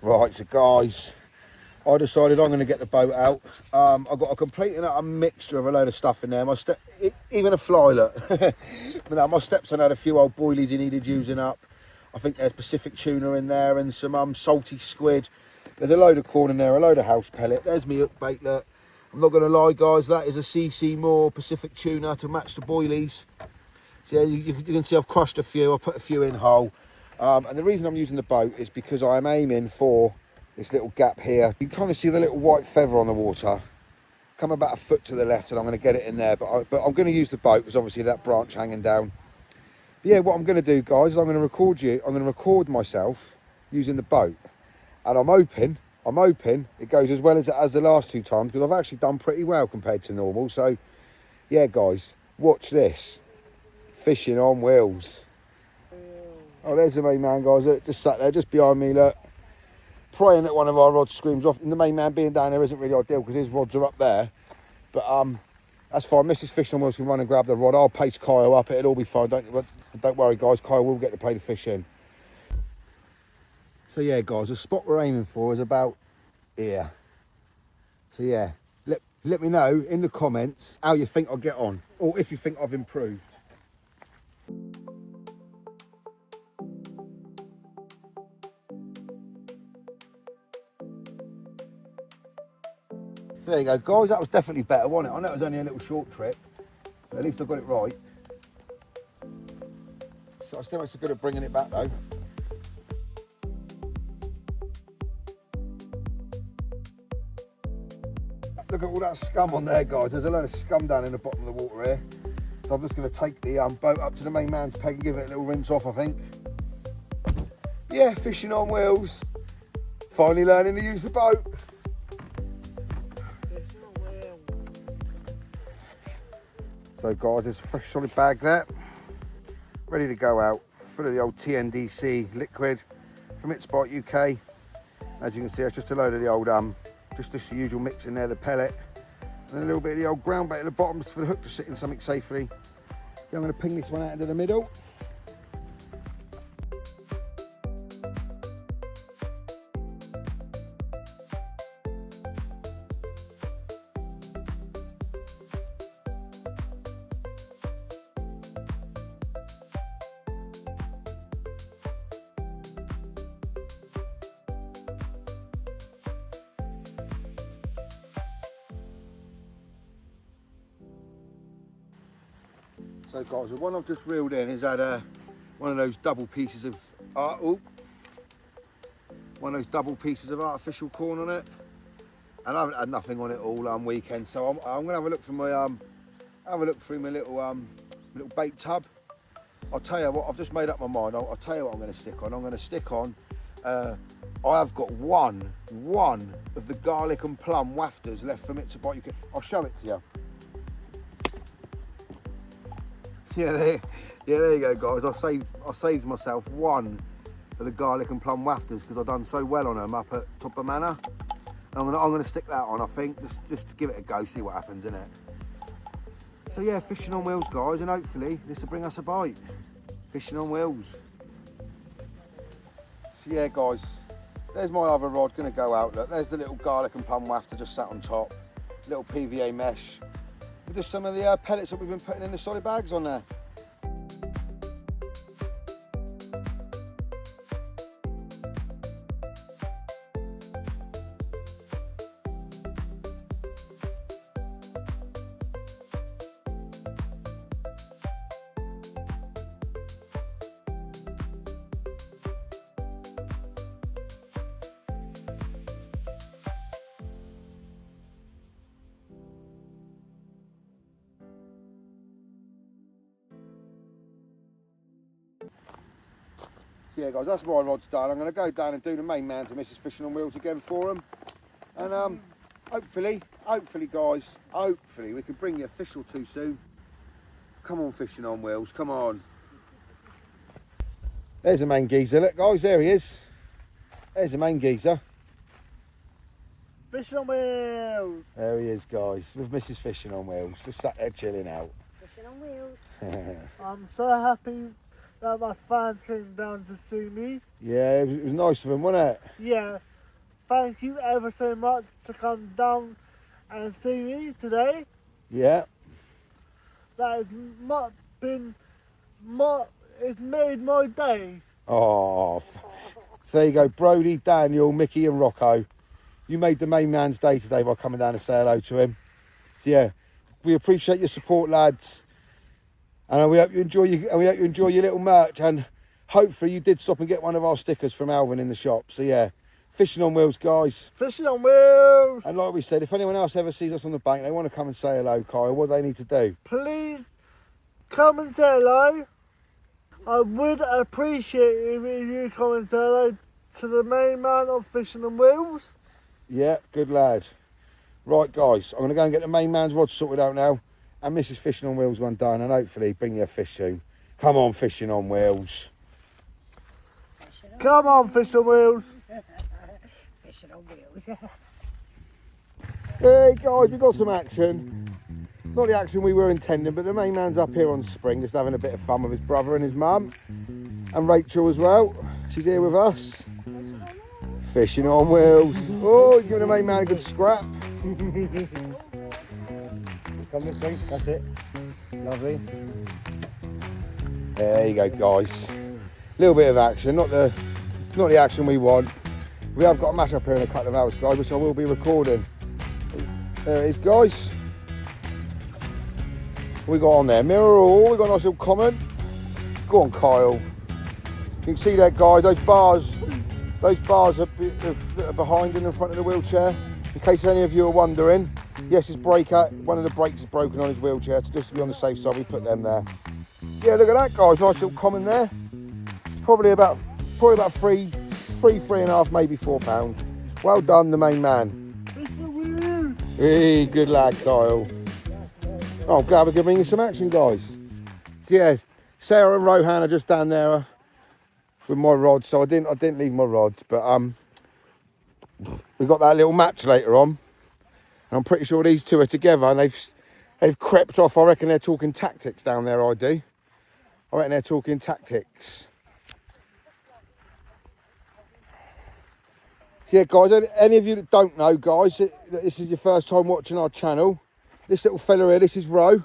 [SPEAKER 1] Right, so guys, I decided I'm going to get the boat out. I've got a complete and utter mixture of a load of stuff in there. Even a fly, look. My stepson had a few old boilies he needed using up. I think there's Pacific tuna in there and some salty squid. There's a load of corn in there, a load of house pellet. There's me hook bait, look. I'm not going to lie, guys, that is a CC Moore Pacific tuna to match the boilies. So yeah, you can see I've crushed a few, I've put a few in whole. And the reason I'm using the boat is because I'm aiming for this little gap here. You can kind of see the little white feather on the water. Come about a foot to the left and I'm going to get it in there. But I'm going to use the boat because obviously that branch hanging down. But yeah, what I'm going to do, guys, is I'm going to record myself using the boat. And I'm hoping I'm hoping it goes as well as it has the last 2 times, because I've actually done pretty well compared to normal. So, yeah, guys, watch this. Fishing on wheels. Oh, there's the main man, guys. Look, just sat there, just behind me, look. Praying that one of our rods screams off. And the main man being down there isn't really ideal because his rods are up there. But that's fine. Mrs. Fishing on Wheels can run and grab the rod. I'll pace Kyle up. It'll all be fine. Don't worry, guys. Kyle will get to play the fishing. So yeah, guys, the spot we're aiming for is about here. So yeah, let me know in the comments how you think I'll get on, or if you think I've improved. So there you go, guys. That was definitely better, wasn't it? I know it was only a little short trip, but at least I got it right. So I still makes it good at bringing it back though. Look at all that scum on there, guys. There's a load of scum down in the bottom of the water here. So I'm just going to take the boat up to the main man's peg and give it a little rinse off, I think. Yeah, fishing on wheels. Finally learning to use the boat.
[SPEAKER 2] Fishing on wheels.
[SPEAKER 1] So guys, there's a fresh solid bag there. Ready to go out. Full of the old TNDC liquid from It's Bite UK. As you can see, it's just a load of the old just the usual mix in there, the pellet, and then a little bit of the old ground bait at the bottom for the hook to sit in something safely. Yeah, I'm going to ping this one out into the middle. So guys, the one I've just reeled in has had one of those double pieces of one of those double pieces of artificial corn on it, and I haven't had nothing on it all weekend. So I'm gonna have a look through my little bait tub. I'll tell you what, I've just made up my mind. I'll tell you what I'm going to stick on. I'm going to stick on. I have got one of the garlic and plum wafters left from It's Bite UK. I'll show it to you. Yeah, there you go, guys. I saved myself one of the garlic and plum wafters because I've done so well on them up at Top of Manor. And I'm gonna stick that on, I think, just to give it a go, see what happens, innit? So yeah, fishing on wheels, guys, and hopefully this will bring us a bite. Fishing on wheels. So yeah, guys, there's my other rod gonna go out. Look, there's the little garlic and plum wafter just sat on top. Little PVA mesh. With just some of the pellets that we've been putting in the solid bags on there. So yeah, guys, that's my rods done. I'm going to go down and do the main man's and Mrs. Fishing on Wheels again for them. And hopefully, guys, hopefully we can bring you a fish or two soon. Come on, Fishing on Wheels, come on. There's the main geezer. Look, guys, there he is. There's the main geezer.
[SPEAKER 2] Fishing on wheels.
[SPEAKER 1] There he is, guys, with Mrs. Fishing on Wheels. Just sat there chilling out.
[SPEAKER 3] Fishing on wheels.
[SPEAKER 2] I'm so happy that my fans came down to see me.
[SPEAKER 1] Yeah, it was nice of him, wasn't it?
[SPEAKER 2] Yeah, thank you ever so much to come down and see me today.
[SPEAKER 1] Yeah.
[SPEAKER 2] That has not been it's made my day.
[SPEAKER 1] Oh, so there you go, Brody, Daniel, Mickey and Rocco. You made the main man's day today by coming down to say hello to him. So yeah, we appreciate your support, lads. And we hope you enjoy your little merch, and hopefully you did stop and get one of our stickers from Alvin in the shop. So yeah, Fishing on Wheels, guys.
[SPEAKER 2] Fishing on wheels.
[SPEAKER 1] And like we said, if anyone else ever sees us on the bank, they want to come and say hello, Kyle, what do they need to do?
[SPEAKER 2] Please come and say hello. I would appreciate it if you come and say hello to the main man of Fishing on Wheels.
[SPEAKER 1] Yeah, good lad. Right, guys, I'm going to go and get the main man's rod sorted out now. And Mrs. Fishing on Wheels one done, and hopefully bring you a fish soon. Come on, Fishing on Wheels.
[SPEAKER 2] Come on, Fish on Wheels.
[SPEAKER 3] Fishing on wheels.
[SPEAKER 1] Hey, guys, we got some action. Not the action we were intending, but the main man's up here on spring, just having a bit of fun with his brother and his mum. And Rachel as well. She's here with us. Fishing on Wheels. Oh, he's giving the main man a good scrap.
[SPEAKER 2] Come this way, that's it. Lovely.
[SPEAKER 1] There you go, guys. Little bit of action, not the action we want. We have got a match up here in a couple of hours, guys, which I will be recording. There it is, guys. What we got on there? Mirror all. We got a nice little comment. Go on, Kyle. You can see that, guys. Those bars are behind and in front of the wheelchair. In case any of you are wondering, yes, his breaker, one of the brakes is broken on his wheelchair, so just to be on the safe side, we put them there. Yeah, look at that, guys. Nice little comment there. Probably about 3.5, maybe £4. Well done, the main man. Hey, good lad, Kyle. Oh, glad we're giving you some action, guys. So, yeah, Sarah and Rohan are just down there with my rods, so I didn't leave my rods, but we got that little match later on. I'm pretty sure these two are together, and they've crept off. I reckon they're talking tactics down there. I reckon they're talking tactics. Yeah, guys, any of you that don't know, guys, that this is your first time watching our channel, this little fella here, this is Ro.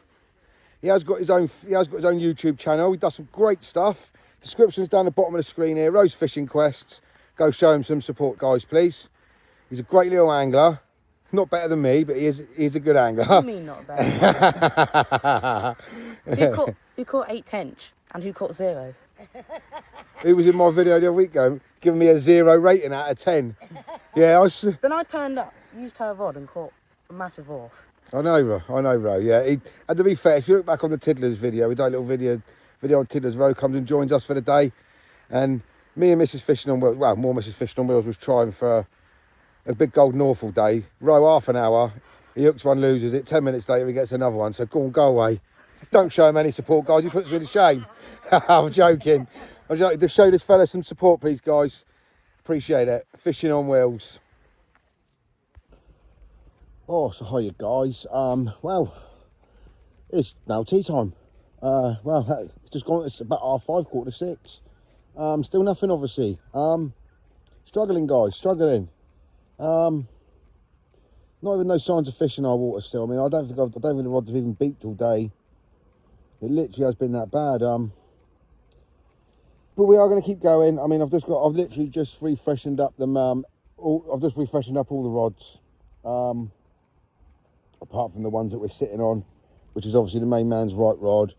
[SPEAKER 1] He has got his own YouTube channel. He does some great stuff. Description's down the bottom of the screen here. Ro's Fishing Quests. Go show him some support, guys, please. He's a great little angler. Not better than me, but he's a good angler.
[SPEAKER 4] What do you mean not better? who caught 8 tench and who caught 0?
[SPEAKER 1] He was in my video the other week ago, giving me a 0 rating out of 10. Yeah,
[SPEAKER 4] Then I turned up, used her rod and caught a massive off.
[SPEAKER 1] I know, Ro. Yeah, and to be fair, if you look back on the Tiddlers video, we done a little video on Tiddlers. Ro comes and joins us for the day, and me and Mrs. Fishing on Wheels, well, more Mrs. Fishing on Wheels was trying for a big golden awful day. Ro, half an hour, he hooks one, loses it. 10 minutes later, he gets another one. So go away. Don't show him any support, guys. He puts me to shame. I'm joking. To show this fella some support, please, guys. Appreciate it. Fishing on Wheels. Oh, so hiya, guys. Well, it's now tea time. Well, it's just gone. It's about 5:30, 5:45. Still nothing, obviously. Struggling, guys. Struggling. Not even no signs of fish in our water still. I mean, I don't think the rods have even beaked all day. It literally has been that bad. But we are going to keep going. I mean, I've literally just refreshened up them. I've just refreshened up all the rods, apart from the ones that we're sitting on, which is obviously the main man's right rod,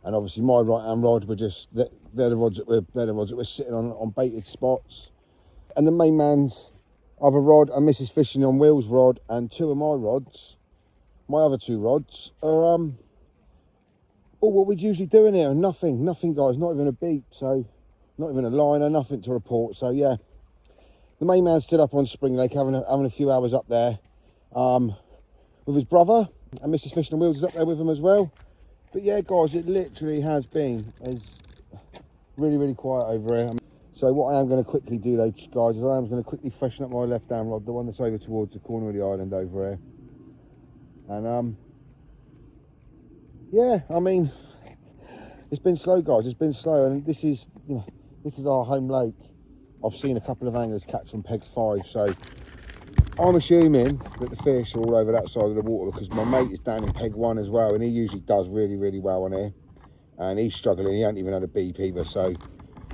[SPEAKER 1] and obviously my right hand rod. They're the rods that we're sitting on baited spots, and the main man's other rod and Mrs. Fishing on Wheels rod and 2 of my rods, my other 2 rods are all what we'd usually do in here. Nothing, guys. Not even a beat. So. Not even a liner, nothing to report. So yeah, the main man stood up on Spring Lake having a few hours up there with his brother, and Mrs. Fishing on Wheels is up there with him as well. But yeah, guys, it literally has been really, really quiet over here. So what I am going to quickly do though, guys, is I am going to quickly freshen up my left hand rod, the one that's over towards the corner of the island over here. And yeah, I mean, it's been slow, guys. It's been slow, and this is our home lake. I've seen a couple of anglers catch from peg 5, so I'm assuming that the fish are all over that side of the water, because my mate is down in peg 1 as well, and he usually does really, really well on here. And he's struggling. He hasn't even had a beep either. So,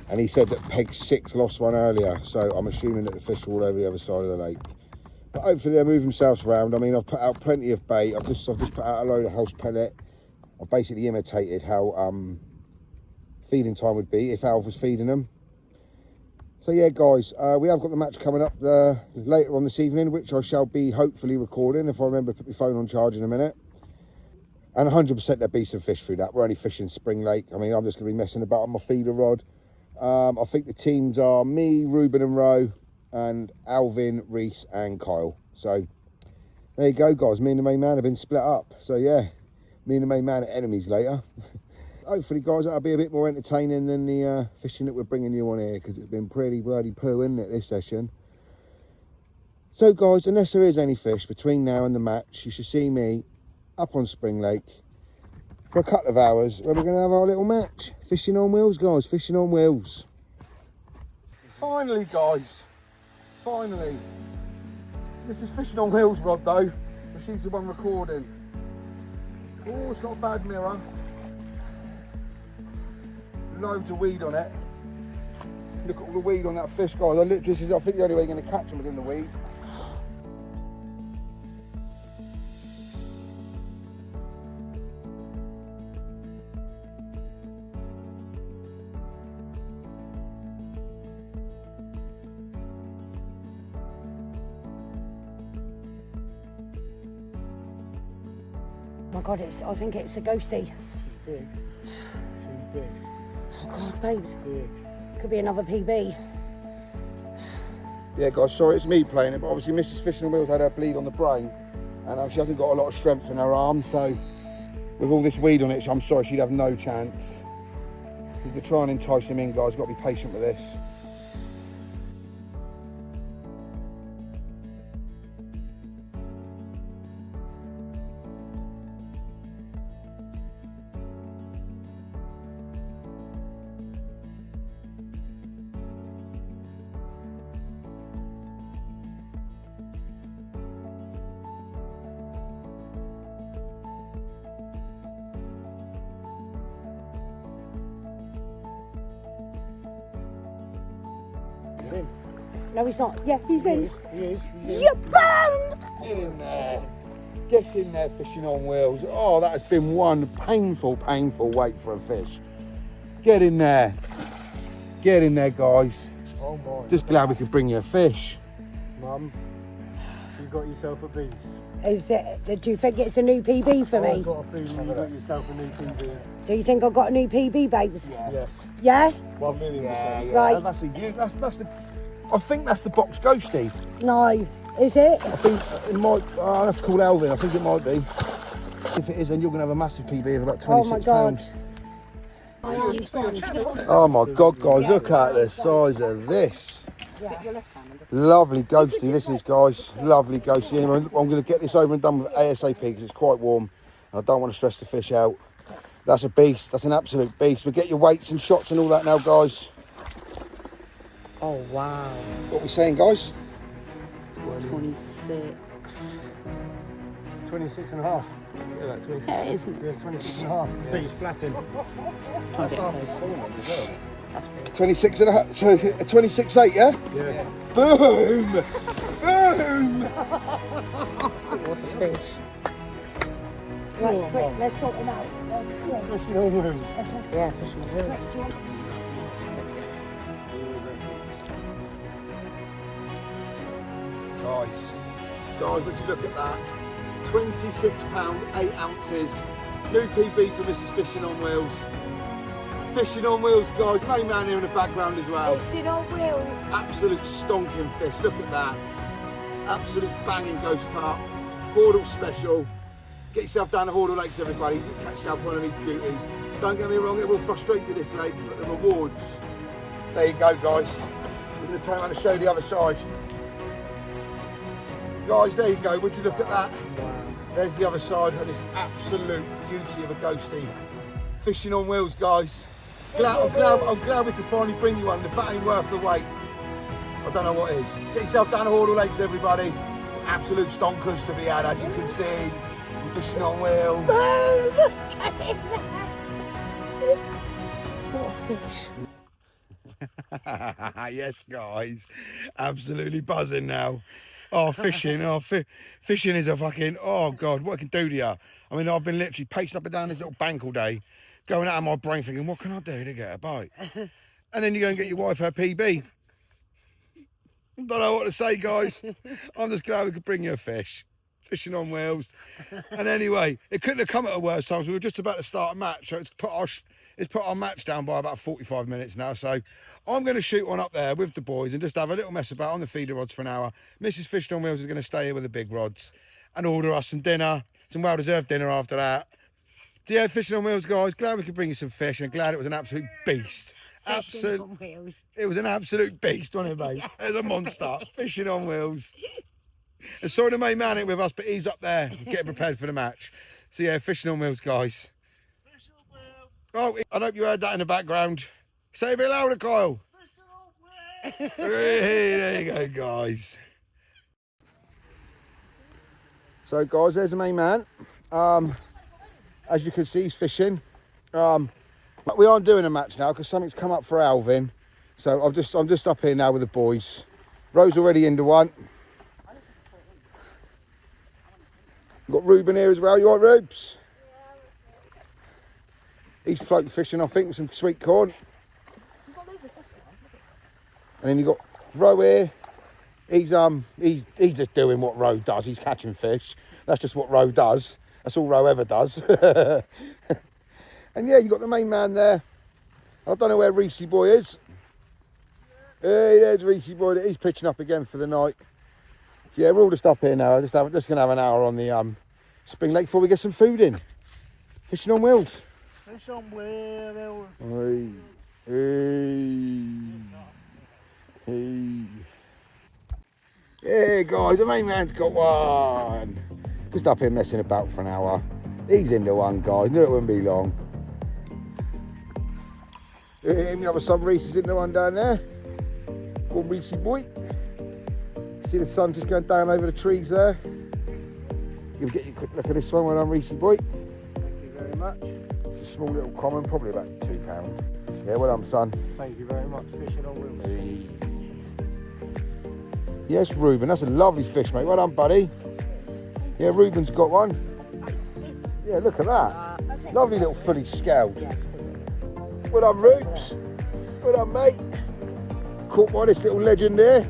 [SPEAKER 1] and he said that peg 6 lost one earlier. So I'm assuming that the fish are all over the other side of the lake. But hopefully they'll move themselves around. I mean, I've put out plenty of bait. I've just put out a load of house pellet. I've basically imitated how feeding time would be if Alf was feeding them. So yeah, guys, we have got the match coming up later on this evening, which I shall be hopefully recording if I remember to put my phone on charge in a minute. And 100% there'll be some fish through that. We're only fishing Spring Lake. I mean, I'm just going to be messing about on my feeder rod. I think the teams are me, Ruben and Ro, and Alvin, Reese and Kyle. So there you go, guys. Me and the main man have been split up. So yeah, me and the main man are enemies later. Hopefully, guys, that'll be a bit more entertaining than the fishing that we're bringing you on here, because it's been pretty bloody poo, isn't it, this session? So, guys, unless there is any fish between now and the match, you should see me up on Spring Lake for a couple of hours where we're going to have our little match. Fishing on wheels, guys, fishing on wheels. Finally, guys, finally. This is Fishing on Wheels rod, though. This is the one recording. Oh, it's not a bad mirror. Loads of weed on it. Look at all the weed on that fish, guys. I think the only way you're going to catch them is in the weed.
[SPEAKER 3] Oh my God, I think it's a ghosty.
[SPEAKER 2] Big. Too big.
[SPEAKER 3] Oh God, babes.
[SPEAKER 2] Big.
[SPEAKER 3] Could be another PB.
[SPEAKER 1] Yeah, guys, sorry it's me playing it, but obviously Mrs. Fishing on Wheels had her bleed on the brain, and she hasn't got a lot of strength in her arm, so with all this weed on it, I'm sorry, she'd have no chance. To try and entice him in, guys, got to be patient with this.
[SPEAKER 2] In.
[SPEAKER 3] No, he's not. Yeah, he's in.
[SPEAKER 2] He is. He's in.
[SPEAKER 3] You bam!
[SPEAKER 1] Get in there. Get in there, Fishing on Wheels. Oh, that has been one painful, painful wait for a fish. Get in there. Get in there, guys.
[SPEAKER 2] Oh my.
[SPEAKER 1] Just glad we could bring you a fish.
[SPEAKER 2] Mum, you got yourself a beast.
[SPEAKER 3] Is it? Do you think it's a new PB for
[SPEAKER 2] I've
[SPEAKER 3] me?
[SPEAKER 2] got a feeling you got yourself a new TV.
[SPEAKER 3] Do you think I've got a new PB, babes?
[SPEAKER 2] Yes.
[SPEAKER 3] Yeah?
[SPEAKER 2] 1,000,000%.
[SPEAKER 3] Right.
[SPEAKER 1] That's the. I think that's the box ghosty.
[SPEAKER 3] No. Is it?
[SPEAKER 1] I think it might. I'll have to call Alvin. I think it might be. If it is, then you're going to have a massive PB of about 26
[SPEAKER 3] Oh my God.
[SPEAKER 1] pounds. Oh my God, guys, look at the size of this. Lovely ghosty, this is, guys. Lovely ghosty. Anyway, I'm going to get this over and done with ASAP because it's quite warm. And I don't want to stress the fish out. That's a beast. That's an absolute beast. We'll get your weights and shots and all that now, guys.
[SPEAKER 4] Oh, wow.
[SPEAKER 1] What are we saying, guys?
[SPEAKER 4] 26.
[SPEAKER 2] 26 and a half. Yeah, like 26.
[SPEAKER 4] Yeah, it isn't.
[SPEAKER 2] Yeah, 26 and a half. I think it's flattened. That's after spawning as well.
[SPEAKER 4] That's big.
[SPEAKER 1] 26 and a half. 26.8, yeah?
[SPEAKER 2] Yeah.
[SPEAKER 1] Boom! Boom!
[SPEAKER 4] What a fish.
[SPEAKER 3] Right, quick, let's sort him out.
[SPEAKER 2] Fishing on wheels.
[SPEAKER 4] Yeah, fishing with wheels.
[SPEAKER 1] Guys, would you look at that? £26, 8 ounces. New PB for Mrs. Fishing on Wheels. Fishing on Wheels, guys. Main man here in the background as well.
[SPEAKER 3] Fishing on wheels.
[SPEAKER 1] Absolute stonking fish. Look at that. Absolute banging ghost carp. Hordle special. Get yourself down to Hordle Lakes, everybody. Catch yourself one of these beauties. Don't get me wrong, it will frustrate you this lake, but the rewards. There you go, guys. We're going to turn around and show you the other side. Guys, there you go. Would you look at that? There's the other side of this absolute beauty of a ghosty. Fishing on Wheels, guys. I'm glad we could finally bring you one. If that ain't worth the wait, I don't know what is. Get yourself down to Hordle Lakes, everybody. Absolute stonkers to be had, as you can see. Fishing on Wheels.
[SPEAKER 4] What a fish.
[SPEAKER 1] Yes, guys. Absolutely buzzing now. Oh, fishing. Fishing is a fucking, oh God, what I can do to you. I mean, I've been literally pacing up and down this little bank all day, going out of my brain thinking, what can I do to get a bite? And then you go and get your wife her PB. Don't know what to say, guys. I'm just glad we could bring you a fish. Fishing on Wheels. And anyway, it couldn't have come at a worse time. We were just about to start a match, so It's put our match down by about 45 minutes now, so I'm going to shoot on up there with the boys and just have a little mess about on the feeder rods for an hour. Mrs. Fishing on Wheels is going to stay here with the big rods and order us some dinner, some well-deserved dinner after that. So yeah, Fishing on Wheels, guys, glad we could bring you some fish and glad it was an absolute beast.
[SPEAKER 3] Fishing on wheels.
[SPEAKER 1] It was an absolute beast, wasn't it, babe? It was a monster. Fishing on Wheels. And sorry the main man ain't with us, but he's up there getting prepared for the match. So yeah, Fishing on Wheels, guys. Oh, I hope you heard that in the background. Say a bit louder, Kyle. Hey, there you go, guys. So, guys, there's the main man. As you can see, he's fishing. But we aren't doing a match now because something's come up for Alvin. So I'm just up here now with the boys. Rose already into one. We've got Ruben here as well. You all right, Rubes? He's float fishing, I think, with some sweet corn. And then you've got Ro here. He's just doing what Ro does. He's catching fish. That's just what Ro does. That's all Ro ever does. And yeah, you got the main man there. I don't know where Reese boy is. Hey, there's Reese boy. He's pitching up again for the night. So yeah, we're all just up here now. Just going to have an hour on the Spring Lake before we get some food in. Fishing on Wheels.
[SPEAKER 2] Fish on wheels.
[SPEAKER 1] Hey. Yeah, guys, the main man's got one. Just up here messing about for an hour. He's into one, guys. Knew it wouldn't be long. Me other son Reese is into one down there. Go on, Reese boy. See the sun just going down over the trees there. You'll get you a quick look at this one. Well done, Reese boy.
[SPEAKER 2] Thank you very much.
[SPEAKER 1] It's a small little common, probably about £2. Yeah, well done, son.
[SPEAKER 2] Thank you very much. Fishing on wheels.
[SPEAKER 1] Hey. Yes, Ruben, that's a lovely fish, mate. Well done, buddy. Yeah, Ruben's got one. Yeah, look at that. Lovely little fully scaled. Well done, Rubes. Well done, mate. Caught by this little legend there.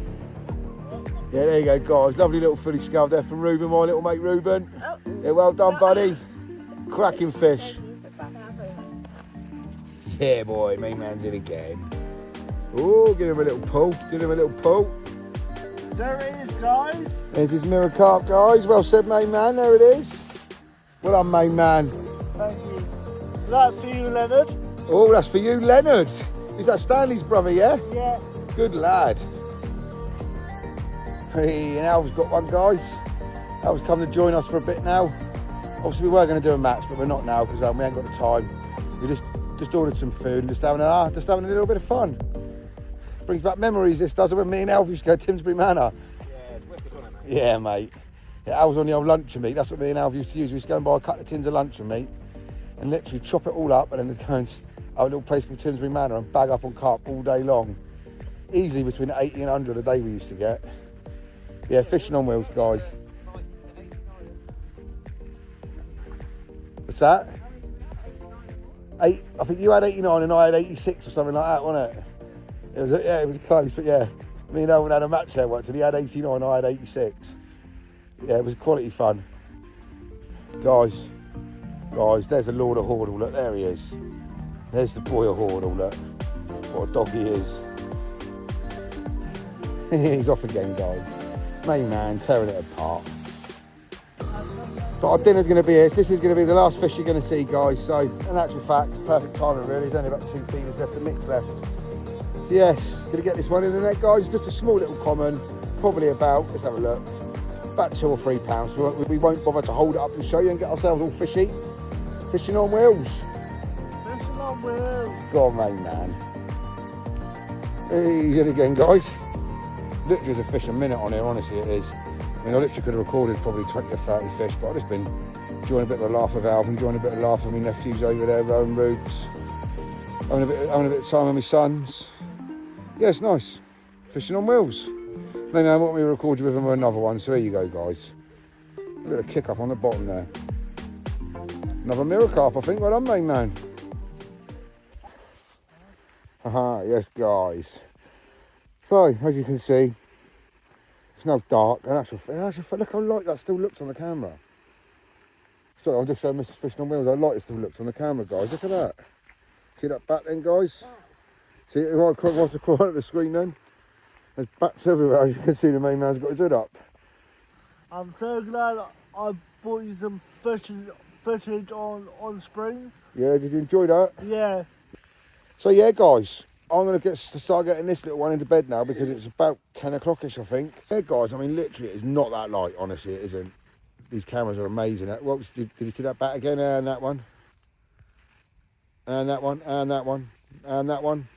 [SPEAKER 1] Yeah, there you go, guys. Lovely little fully scaled there from Ruben, my little mate Ruben. Yeah, well done, buddy. Cracking fish. Yeah, boy, main man's in again. Oh, give him a little pull. Give him a little pull.
[SPEAKER 2] There it is, guys.
[SPEAKER 1] There's his mirror carp, guys. Well said, main man. There it is. Well done, main man.
[SPEAKER 2] Thank you. That's for you, Leonard.
[SPEAKER 1] Oh, that's for you, Leonard. Is that Stanley's brother, yeah?
[SPEAKER 2] Yeah.
[SPEAKER 1] Good lad. Hey, and Al's got one, guys. Al's come to join us for a bit now. Obviously, we were going to do a match, but we're not now because we ain't got the time. We just ordered some food and just having a little bit of fun. Brings back memories, this does, when me and Alf used to go to Timsbury Manor.
[SPEAKER 5] Yeah, it's wicked, wasn't it, mate?
[SPEAKER 1] Yeah, mate. Yeah, Al's on the old luncheon meat. That's what me and Alf used to use. We used to go and buy a couple of tins of luncheon meat and literally chop it all up and then go and our little place called Timsbury Manor and bag up on carp all day long. Easily between 80 and 100 a day we used to get. Yeah, Fishing on Wheels, guys. What's that? I think you had 89 and I had 86 or something like that, wasn't it? It was close, but yeah. Me and Owen had a match there once and he had 89, I had 86. Yeah, it was quality fun. Guys, there's the Lord of Hordle, look, there he is. There's the boy of Hordle, look. What a dog he is. He's off again, guys. Main man, tearing it apart. But our dinner's going to be here. This is going to be the last fish you're going to see, guys. So, in actual fact, perfect timing, really. There's only about 2 feeders left, a mix left. So, yes, going to get this one in the net, guys. Just a small little common, probably about, let's have a look, about £2 or £3. We won't bother to hold it up and show you and get ourselves all fishy. Fishing on Wheels.
[SPEAKER 2] Fishing on wheels.
[SPEAKER 1] Go on, main man. He's in again, guys. Literally there's a fish a minute on here, honestly it is. I mean, I literally could have recorded probably 20 or 30 fish, but I've just been enjoying a bit of a laugh with Alvin, enjoying a bit of a laugh with my nephews over there, Rowan Roots. Having a bit of time with my sons. Yeah, it's nice. Fishing on Wheels. Maybe I want me to record you with them with another one, so here you go, guys. A bit of kick up on the bottom there. Another mirror carp, I think. Well done, main man. Haha, yes, guys. So, as you can see, it's now dark. And actually, look how light that still looks on the camera. Sorry, I'll just show Mrs. Fishing on Wheels how light it still looks on the camera, guys. Look at that. See that back then, guys? See it right across the corner of the screen then? There's bats everywhere. As you can see, the main man's got his hood up.
[SPEAKER 2] I'm so glad I bought you some footage on spring.
[SPEAKER 1] Yeah, did you enjoy that?
[SPEAKER 2] Yeah.
[SPEAKER 1] So yeah, guys, I'm going to start getting this little one into bed now because it's about 10 o'clock-ish, I think. Yeah, guys, I mean, literally, it's not that light, honestly, it isn't. These cameras are amazing. Did you see that bat again? And that one. And that one, and that one, and that one.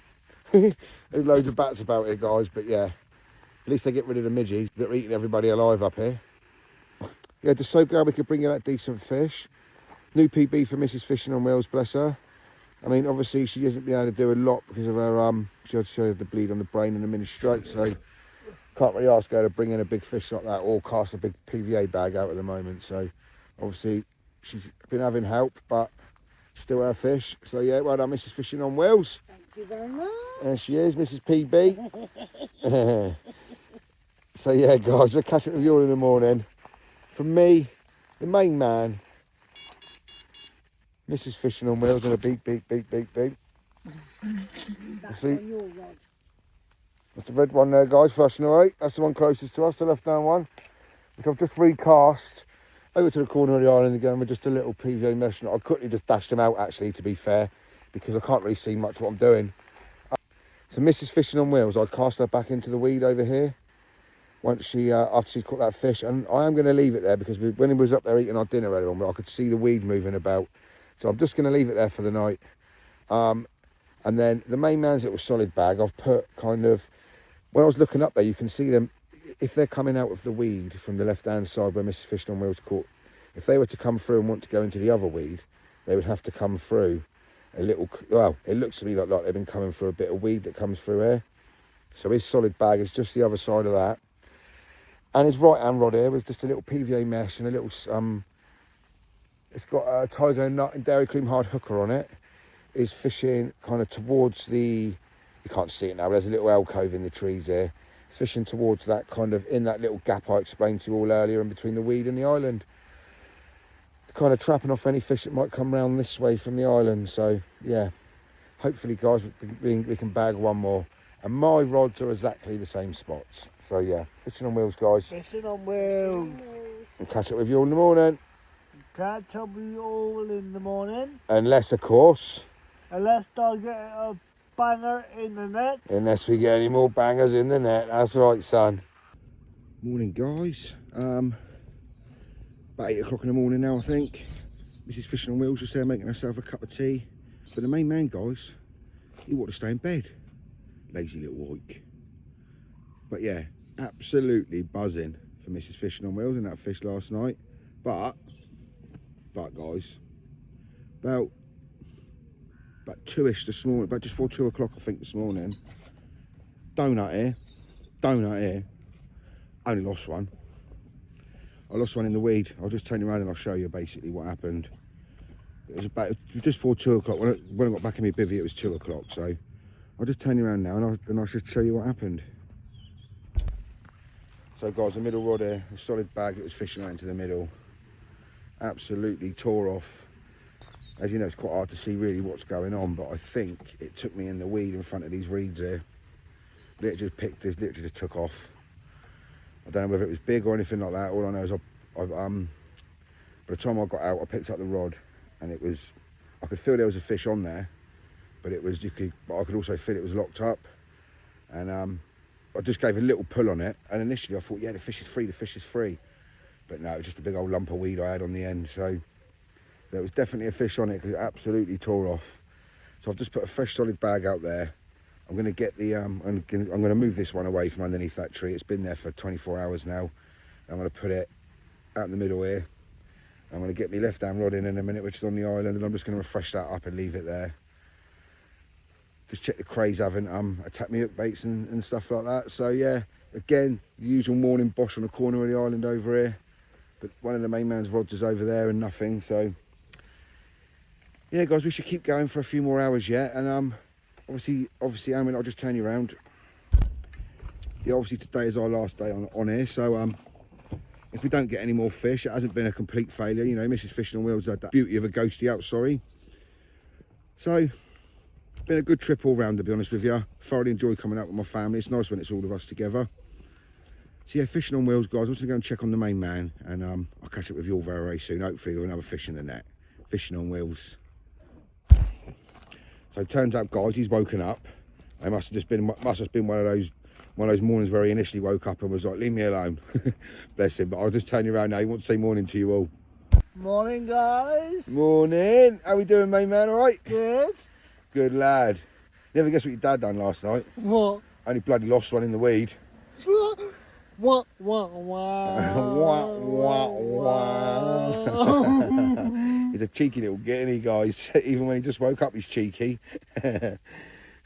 [SPEAKER 1] There's loads of bats about here, guys, but yeah. At least they get rid of the midges that are eating everybody alive up here. Yeah, just so glad we could bring you that decent fish. New PB for Mrs. Fishing on Wheels, bless her. I mean, obviously, she hasn't been able to do a lot because of her, she had the bleed on the brain and a minute stroke, so can't really ask her to bring in a big fish like that or cast a big PVA bag out at the moment. So, obviously, she's been having help, but still her fish. So, yeah, well done, Mrs. Fishing on Wheels.
[SPEAKER 3] Thank you very much.
[SPEAKER 1] There she is, Mrs. PB. So, yeah, guys, we'll catch up with you all in the morning. From me, the main man, Mrs. Fishing on Wheels, and a beep, beep, beep, beep, beep.
[SPEAKER 3] That's
[SPEAKER 1] See?
[SPEAKER 3] on your rod.
[SPEAKER 1] That's the red one there, guys, flashing away. That's the one closest to us, the left-hand one, which I've just recast over to the corner of the island again with just a little PVA mesh. I quickly just dashed them out, actually, to be fair, because I can't really see much what I'm doing. So Mrs. Fishing on Wheels, I'd cast her back into the weed over here once she, after she's caught that fish, and I am going to leave it there because when we was up there eating our dinner earlier on, I could see the weed moving about. So I'm just going to leave it there for the night. And then the main man's little solid bag, I've put kind of, when I was looking up there, you can see them, if they're coming out of the weed from the left-hand side where Mrs. Fishing on Wheels caught, if they were to come through and want to go into the other weed, they would have to come through a little, well, it looks to me like they've been coming through a bit of weed that comes through here. So his solid bag is just the other side of that. And his right-hand rod here was just a little PVA mesh and a little, it's got a Tiger Nut and Dairy Cream hard hooker on it. Is fishing kind of towards the, you can't see it now, but there's a little alcove in the trees there. It's fishing towards that kind of, in that little gap I explained to you all earlier in between the weed and the island. Kind of trapping off any fish that might come round this way from the island. So yeah, hopefully guys, we can bag one more. And my rods are exactly the same spots. So yeah, Fishing on Wheels, guys.
[SPEAKER 2] Fishing on Wheels.
[SPEAKER 1] And catch up with you all in the morning.
[SPEAKER 2] Catch up with you all in the morning.
[SPEAKER 1] Unless, of course,
[SPEAKER 2] Unless I get a banger in the net.
[SPEAKER 1] unless we get any more bangers in the net. That's right, son. Morning, guys. About 8 o'clock in the morning now, I think. Mrs. Fishing on Wheels just there making herself a cup of tea. But the main man, guys, he wanted to stay in bed. Lazy little oik. But yeah, absolutely buzzing for Mrs. Fishing on Wheels and that fish last night. But guys, about 2ish this morning, about just before 2 o'clock I think this morning, donut here, only lost one. I lost one in the weed. I'll just turn you around and I'll show you basically what happened. It was just before 2 o'clock. When I got back in my bivvy it was 2 o'clock, so I'll just turn you around now and I should show you what happened. So guys, the middle rod here, a solid bag that was fishing out into the middle, absolutely tore off. As you know, it's quite hard to see really what's going on, but I think it took me in the weed in front of these reeds here. Literally just took off. I don't know whether it was big or anything like that. All I know is by the time I got out, I picked up the rod, and it was, I could feel there was a fish on there, but it was, but I could also feel it was locked up. And I just gave a little pull on it, and initially I thought, yeah, the fish is free. But no, it was just a big old lump of weed I had on the end. So there was definitely a fish on it because it absolutely tore off. So I've just put a fresh solid bag out there. I'm going to get the, I'm going to move this one away from underneath that tree. It's been there for 24 hours now. I'm going to put it out in the middle here. I'm going to get my left-hand rod in a minute, which is on the island, and I'm just going to refresh that up and leave it there. Just check the crays haven't attacked me hook baits and stuff like that. So yeah, again, the usual morning bosh on the corner of the island over here. But one of the main man's rods is over there and nothing. So yeah, guys, we should keep going for a few more hours yet. And obviously, I mean, I'll just turn you around. Yeah, obviously today is our last day on here. So if we don't get any more fish, it hasn't been a complete failure. You know, Mrs. Fishing on Wheels had that beauty of a ghosty out, sorry. So been a good trip all round, to be honest with you. Thoroughly enjoy coming out with my family. It's nice when it's all of us together. So yeah, fishing on wheels, guys. I'm just going to go and check on the main man, and I'll catch up with you all very, very soon. Hopefully with another fish in the net. Fishing on wheels. So it turns out, guys, he's woken up. It must have been one of those mornings where he initially woke up and was like, leave me alone. Bless him. But I'll just turn you around now. He wants to say morning to you all.
[SPEAKER 2] Morning, guys.
[SPEAKER 1] Morning. How we doing, main man? All right?
[SPEAKER 2] Good.
[SPEAKER 1] Good lad. You ever guess what your dad done last night?
[SPEAKER 2] What?
[SPEAKER 1] Only bloody lost one in the weed.
[SPEAKER 2] What?
[SPEAKER 1] Wah, wah, wah. He's a cheeky little git, isn't he, guys? Even when he just woke up, he's cheeky. So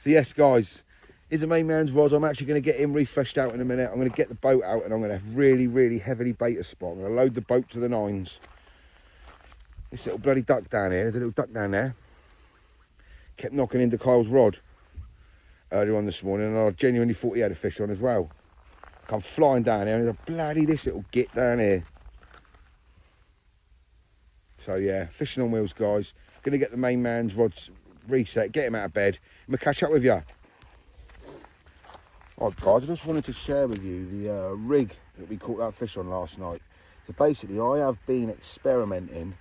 [SPEAKER 1] yes, guys, here's the main man's rods. I'm actually going to get him refreshed out in a minute. I'm going to get the boat out, and I'm going to really, really heavily bait a spot. I'm going to load the boat to the nines. This little bloody duck down here, there's a little duck down there, kept knocking into Kyle's rod earlier on this morning, and I genuinely thought he had a fish on as well. Come flying down here, and there's a bloody this little git down here. So yeah, fishing on wheels, guys. Gonna get the main man's rods reset, get him out of bed. I'm gonna catch up with you. Right, guys, I just wanted to share with you the rig that we caught that fish on last night. So basically, I have been experimenting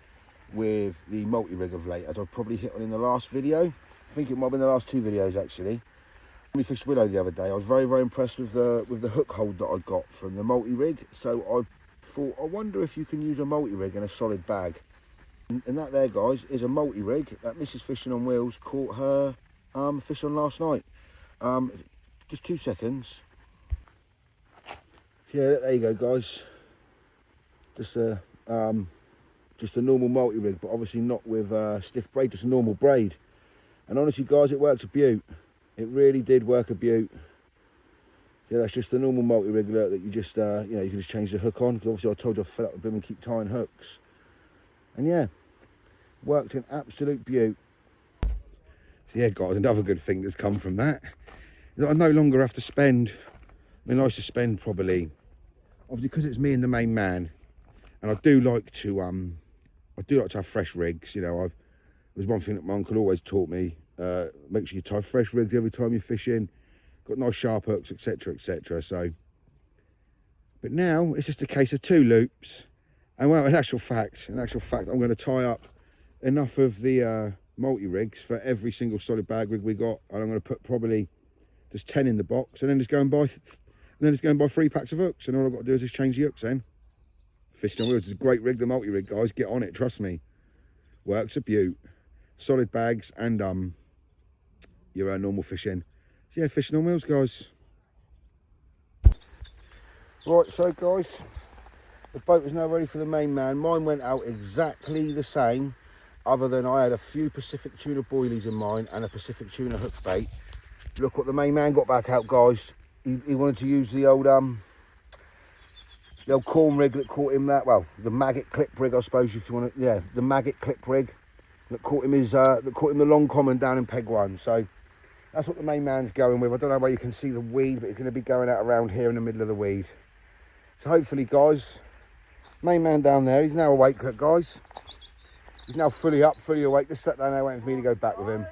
[SPEAKER 1] with the multi-rig of late, as I've probably hit on in the last video. I think it might have been the last two videos actually. We fished Willow the other day. I was very, very impressed with the hook hold that I got from the multi-rig. So I thought, I wonder if you can use a multi-rig in a solid bag. And that there, guys, is a multi-rig that Mrs. Fishing on Wheels caught her fish on last night. Just 2 seconds. Yeah, there you go, guys. Just a normal multi-rig, but obviously not with stiff braid, just a normal braid. And honestly, guys, it works a beaut. It really did work a beaut. Yeah, that's just the normal multi-rig alert that you just, you know, you can just change the hook on. Because obviously I told you I fed up with them and keep tying hooks. And yeah, worked an absolute beaut. So yeah, guys, another good thing that's come from that is that I no longer have to spend, I mean, I used to spend probably, obviously because it's me and the main man, and I do like to have fresh rigs, you know. It was one thing that my uncle always taught me. Make sure you tie fresh rigs every time you're fishing, got nice sharp hooks, etc, etc. So but now it's just a case of 2 loops, and well, in actual fact I'm going to tie up enough of the multi-rigs for every single solid bag rig we got, and I'm going to put probably just 10 in the box, and then just go and buy 3 packs of hooks, and all I've got to do is just change the hooks then. Fishing on Wheels is a great rig, the multi-rig, guys. Get on it, trust me. Works a beaut. Solid bags and your normal fishing. So yeah, fishing on wheels, guys. Right, so guys, the boat is now ready for the main man. Mine went out exactly the same, other than I had a few Pacific tuna boilies in mine and a Pacific tuna hook bait. Look what the main man got back out, guys. He wanted to use the old corn rig that caught him that, well, the maggot clip rig, I suppose, if you want to, yeah, the maggot clip rig that caught him the long common down in Peg 1. So that's what the main man's going with. I don't know where you can see the weed, but he's going to be going out around here in the middle of the weed. So hopefully, guys, main man down there, he's now awake, look, guys. He's now fully up, fully awake. Just sat down there waiting for me to go back with him.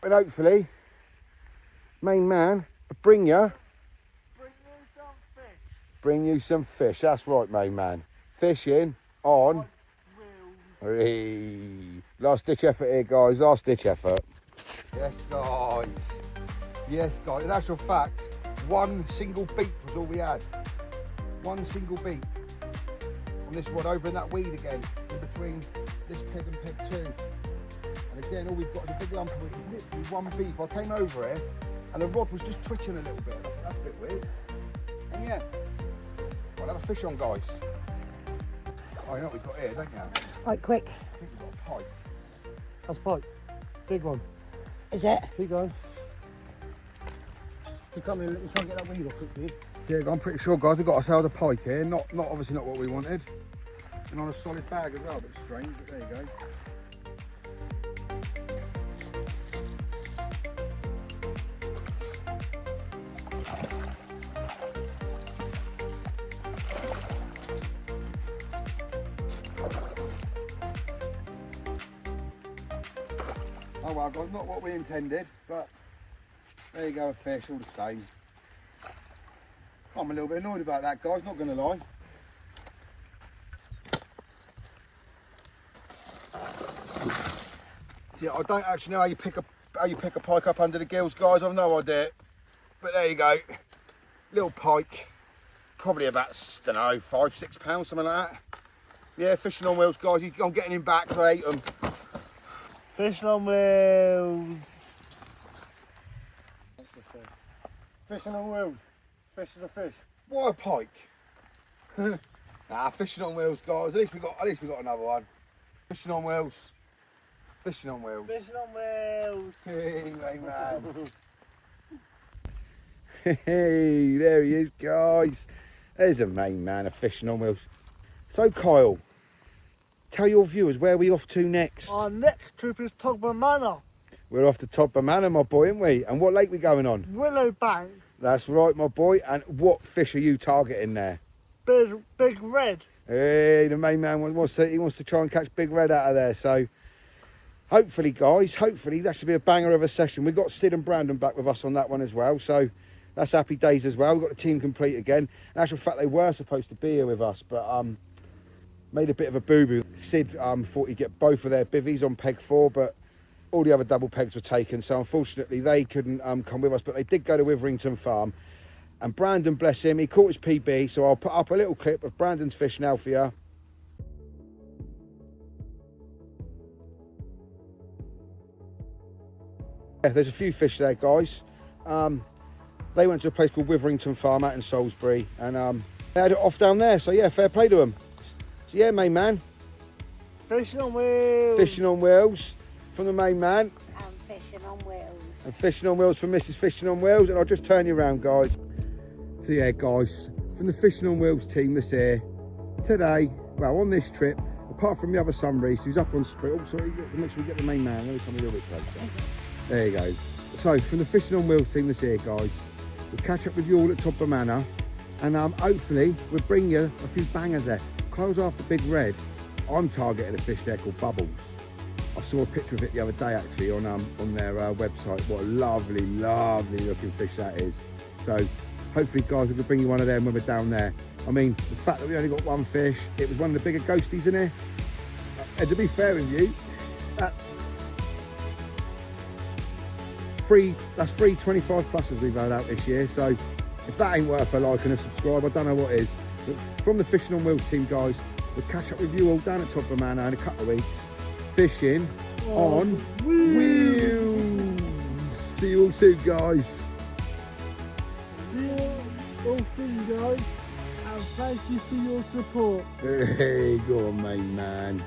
[SPEAKER 1] And hopefully, main man, bring you some fish. That's right, main man. Fishing on wheels. Last ditch effort here, guys. Last ditch effort. Yes, guys. Yes, guys. In actual fact, 1 single beat was all we had. 1 single beat on this rod over in that weed again, in between this peg and peg 2. And again, all we've got is a big lump of weed. It's literally 1 beat. I came over here and the rod was just twitching a little bit. I thought, that's a bit weird. And yeah, I'll have a fish on, guys. Oh, you know what we've got here, don't you?
[SPEAKER 3] Right, quick.
[SPEAKER 1] I think we've got a pike.
[SPEAKER 2] That's pipe. Big one.
[SPEAKER 3] Is it?
[SPEAKER 2] Keep going. You come in, let me try and get that weed off quickly.
[SPEAKER 1] Yeah, I'm pretty sure, guys, we've got ourselves a pike here. Not obviously not what we wanted. And on a solid bag as well, a bit strange, but there you go. Oh well, guys, not what we intended, but there you go, a fish all the same. I'm a little bit annoyed about that, guys, not going to lie. See, I don't actually know how you pick a pike up under the gills, guys. I've no idea. But there you go, little pike, probably about, I don't know, £5, £6, something like that. Yeah, fishing on wheels, guys. I'm getting him back, 'cause I ate them.
[SPEAKER 2] Fishing on wheels.
[SPEAKER 1] Fishing on wheels, fishing a fish. What a pike? Nah, fishing on wheels, guys. At least we got another one. Fishing on wheels. Fishing on wheels.
[SPEAKER 2] Fishing on wheels.
[SPEAKER 1] Hey, man. Hey, there he is, guys. There's a main man of fishing on wheels. So, Kyle, tell your viewers where we off to next.
[SPEAKER 2] Our next trip is Togba Manor,
[SPEAKER 1] We're off to Togba Manor, my boy, aren't we? And what lake we going on?
[SPEAKER 2] Willow Bank,
[SPEAKER 1] That's right, my boy. And what fish are you targeting there?
[SPEAKER 2] Big Red.
[SPEAKER 1] Hey, the main man wants to try and catch Big Red out of there. So, hopefully, guys, that should be a banger of a session. We've got Sid and Brandon back with us on that one as well. So, that's happy days as well. We've got the team complete again. In actual fact, they were supposed to be here with us, but made a bit of a boo-boo. Sid thought he'd get both of their bivvies on peg 4, but all the other double pegs were taken. So, unfortunately, they couldn't come with us, but they did go to Witherington Farm. And Brandon, bless him, he caught his PB. So, I'll put up a little clip of Brandon's fish now for you. Yeah, there's a few fish there, guys. They went to a place called Witherington Farm out in Salisbury, and they had it off down there. So yeah, fair play to them. So yeah, main man.
[SPEAKER 2] Fishing on wheels.
[SPEAKER 1] Fishing on wheels from the main man.
[SPEAKER 3] And fishing on wheels.
[SPEAKER 1] And fishing on wheels from Mrs. Fishing on Wheels. And I'll just turn you around, guys. So yeah, guys, from the Fishing on Wheels team this here, today, well, on this trip, apart from the other son Reese, who's up on spring. Oh, sorry, make sure we get the main man. Let me come a little bit closer. There you go. So from the Fishing on Wheels team this here, guys, we'll catch up with you all at Togba Manor, and hopefully we'll bring you a few bangers there. Kyle's after Big Red. I'm targeting a fish there called Bubbles. I saw a picture of it the other day actually on their website. What a lovely, lovely looking fish that is. So hopefully, guys, we can bring you one of them when we're down there. I mean, the fact that we only got one fish, it was one of the bigger ghosties in here. And to be fair with you, that's three 25 pluses we've had out this year. So if that ain't worth a like and a subscribe, I don't know what is. But from the Fishing on Wheels team, guys, we'll catch up with you all down at Togba Manor in a couple of weeks. Fishing on wheels. See you all soon, guys.
[SPEAKER 2] See you all soon, guys. And thank you for your support.
[SPEAKER 1] Hey, go on, main man.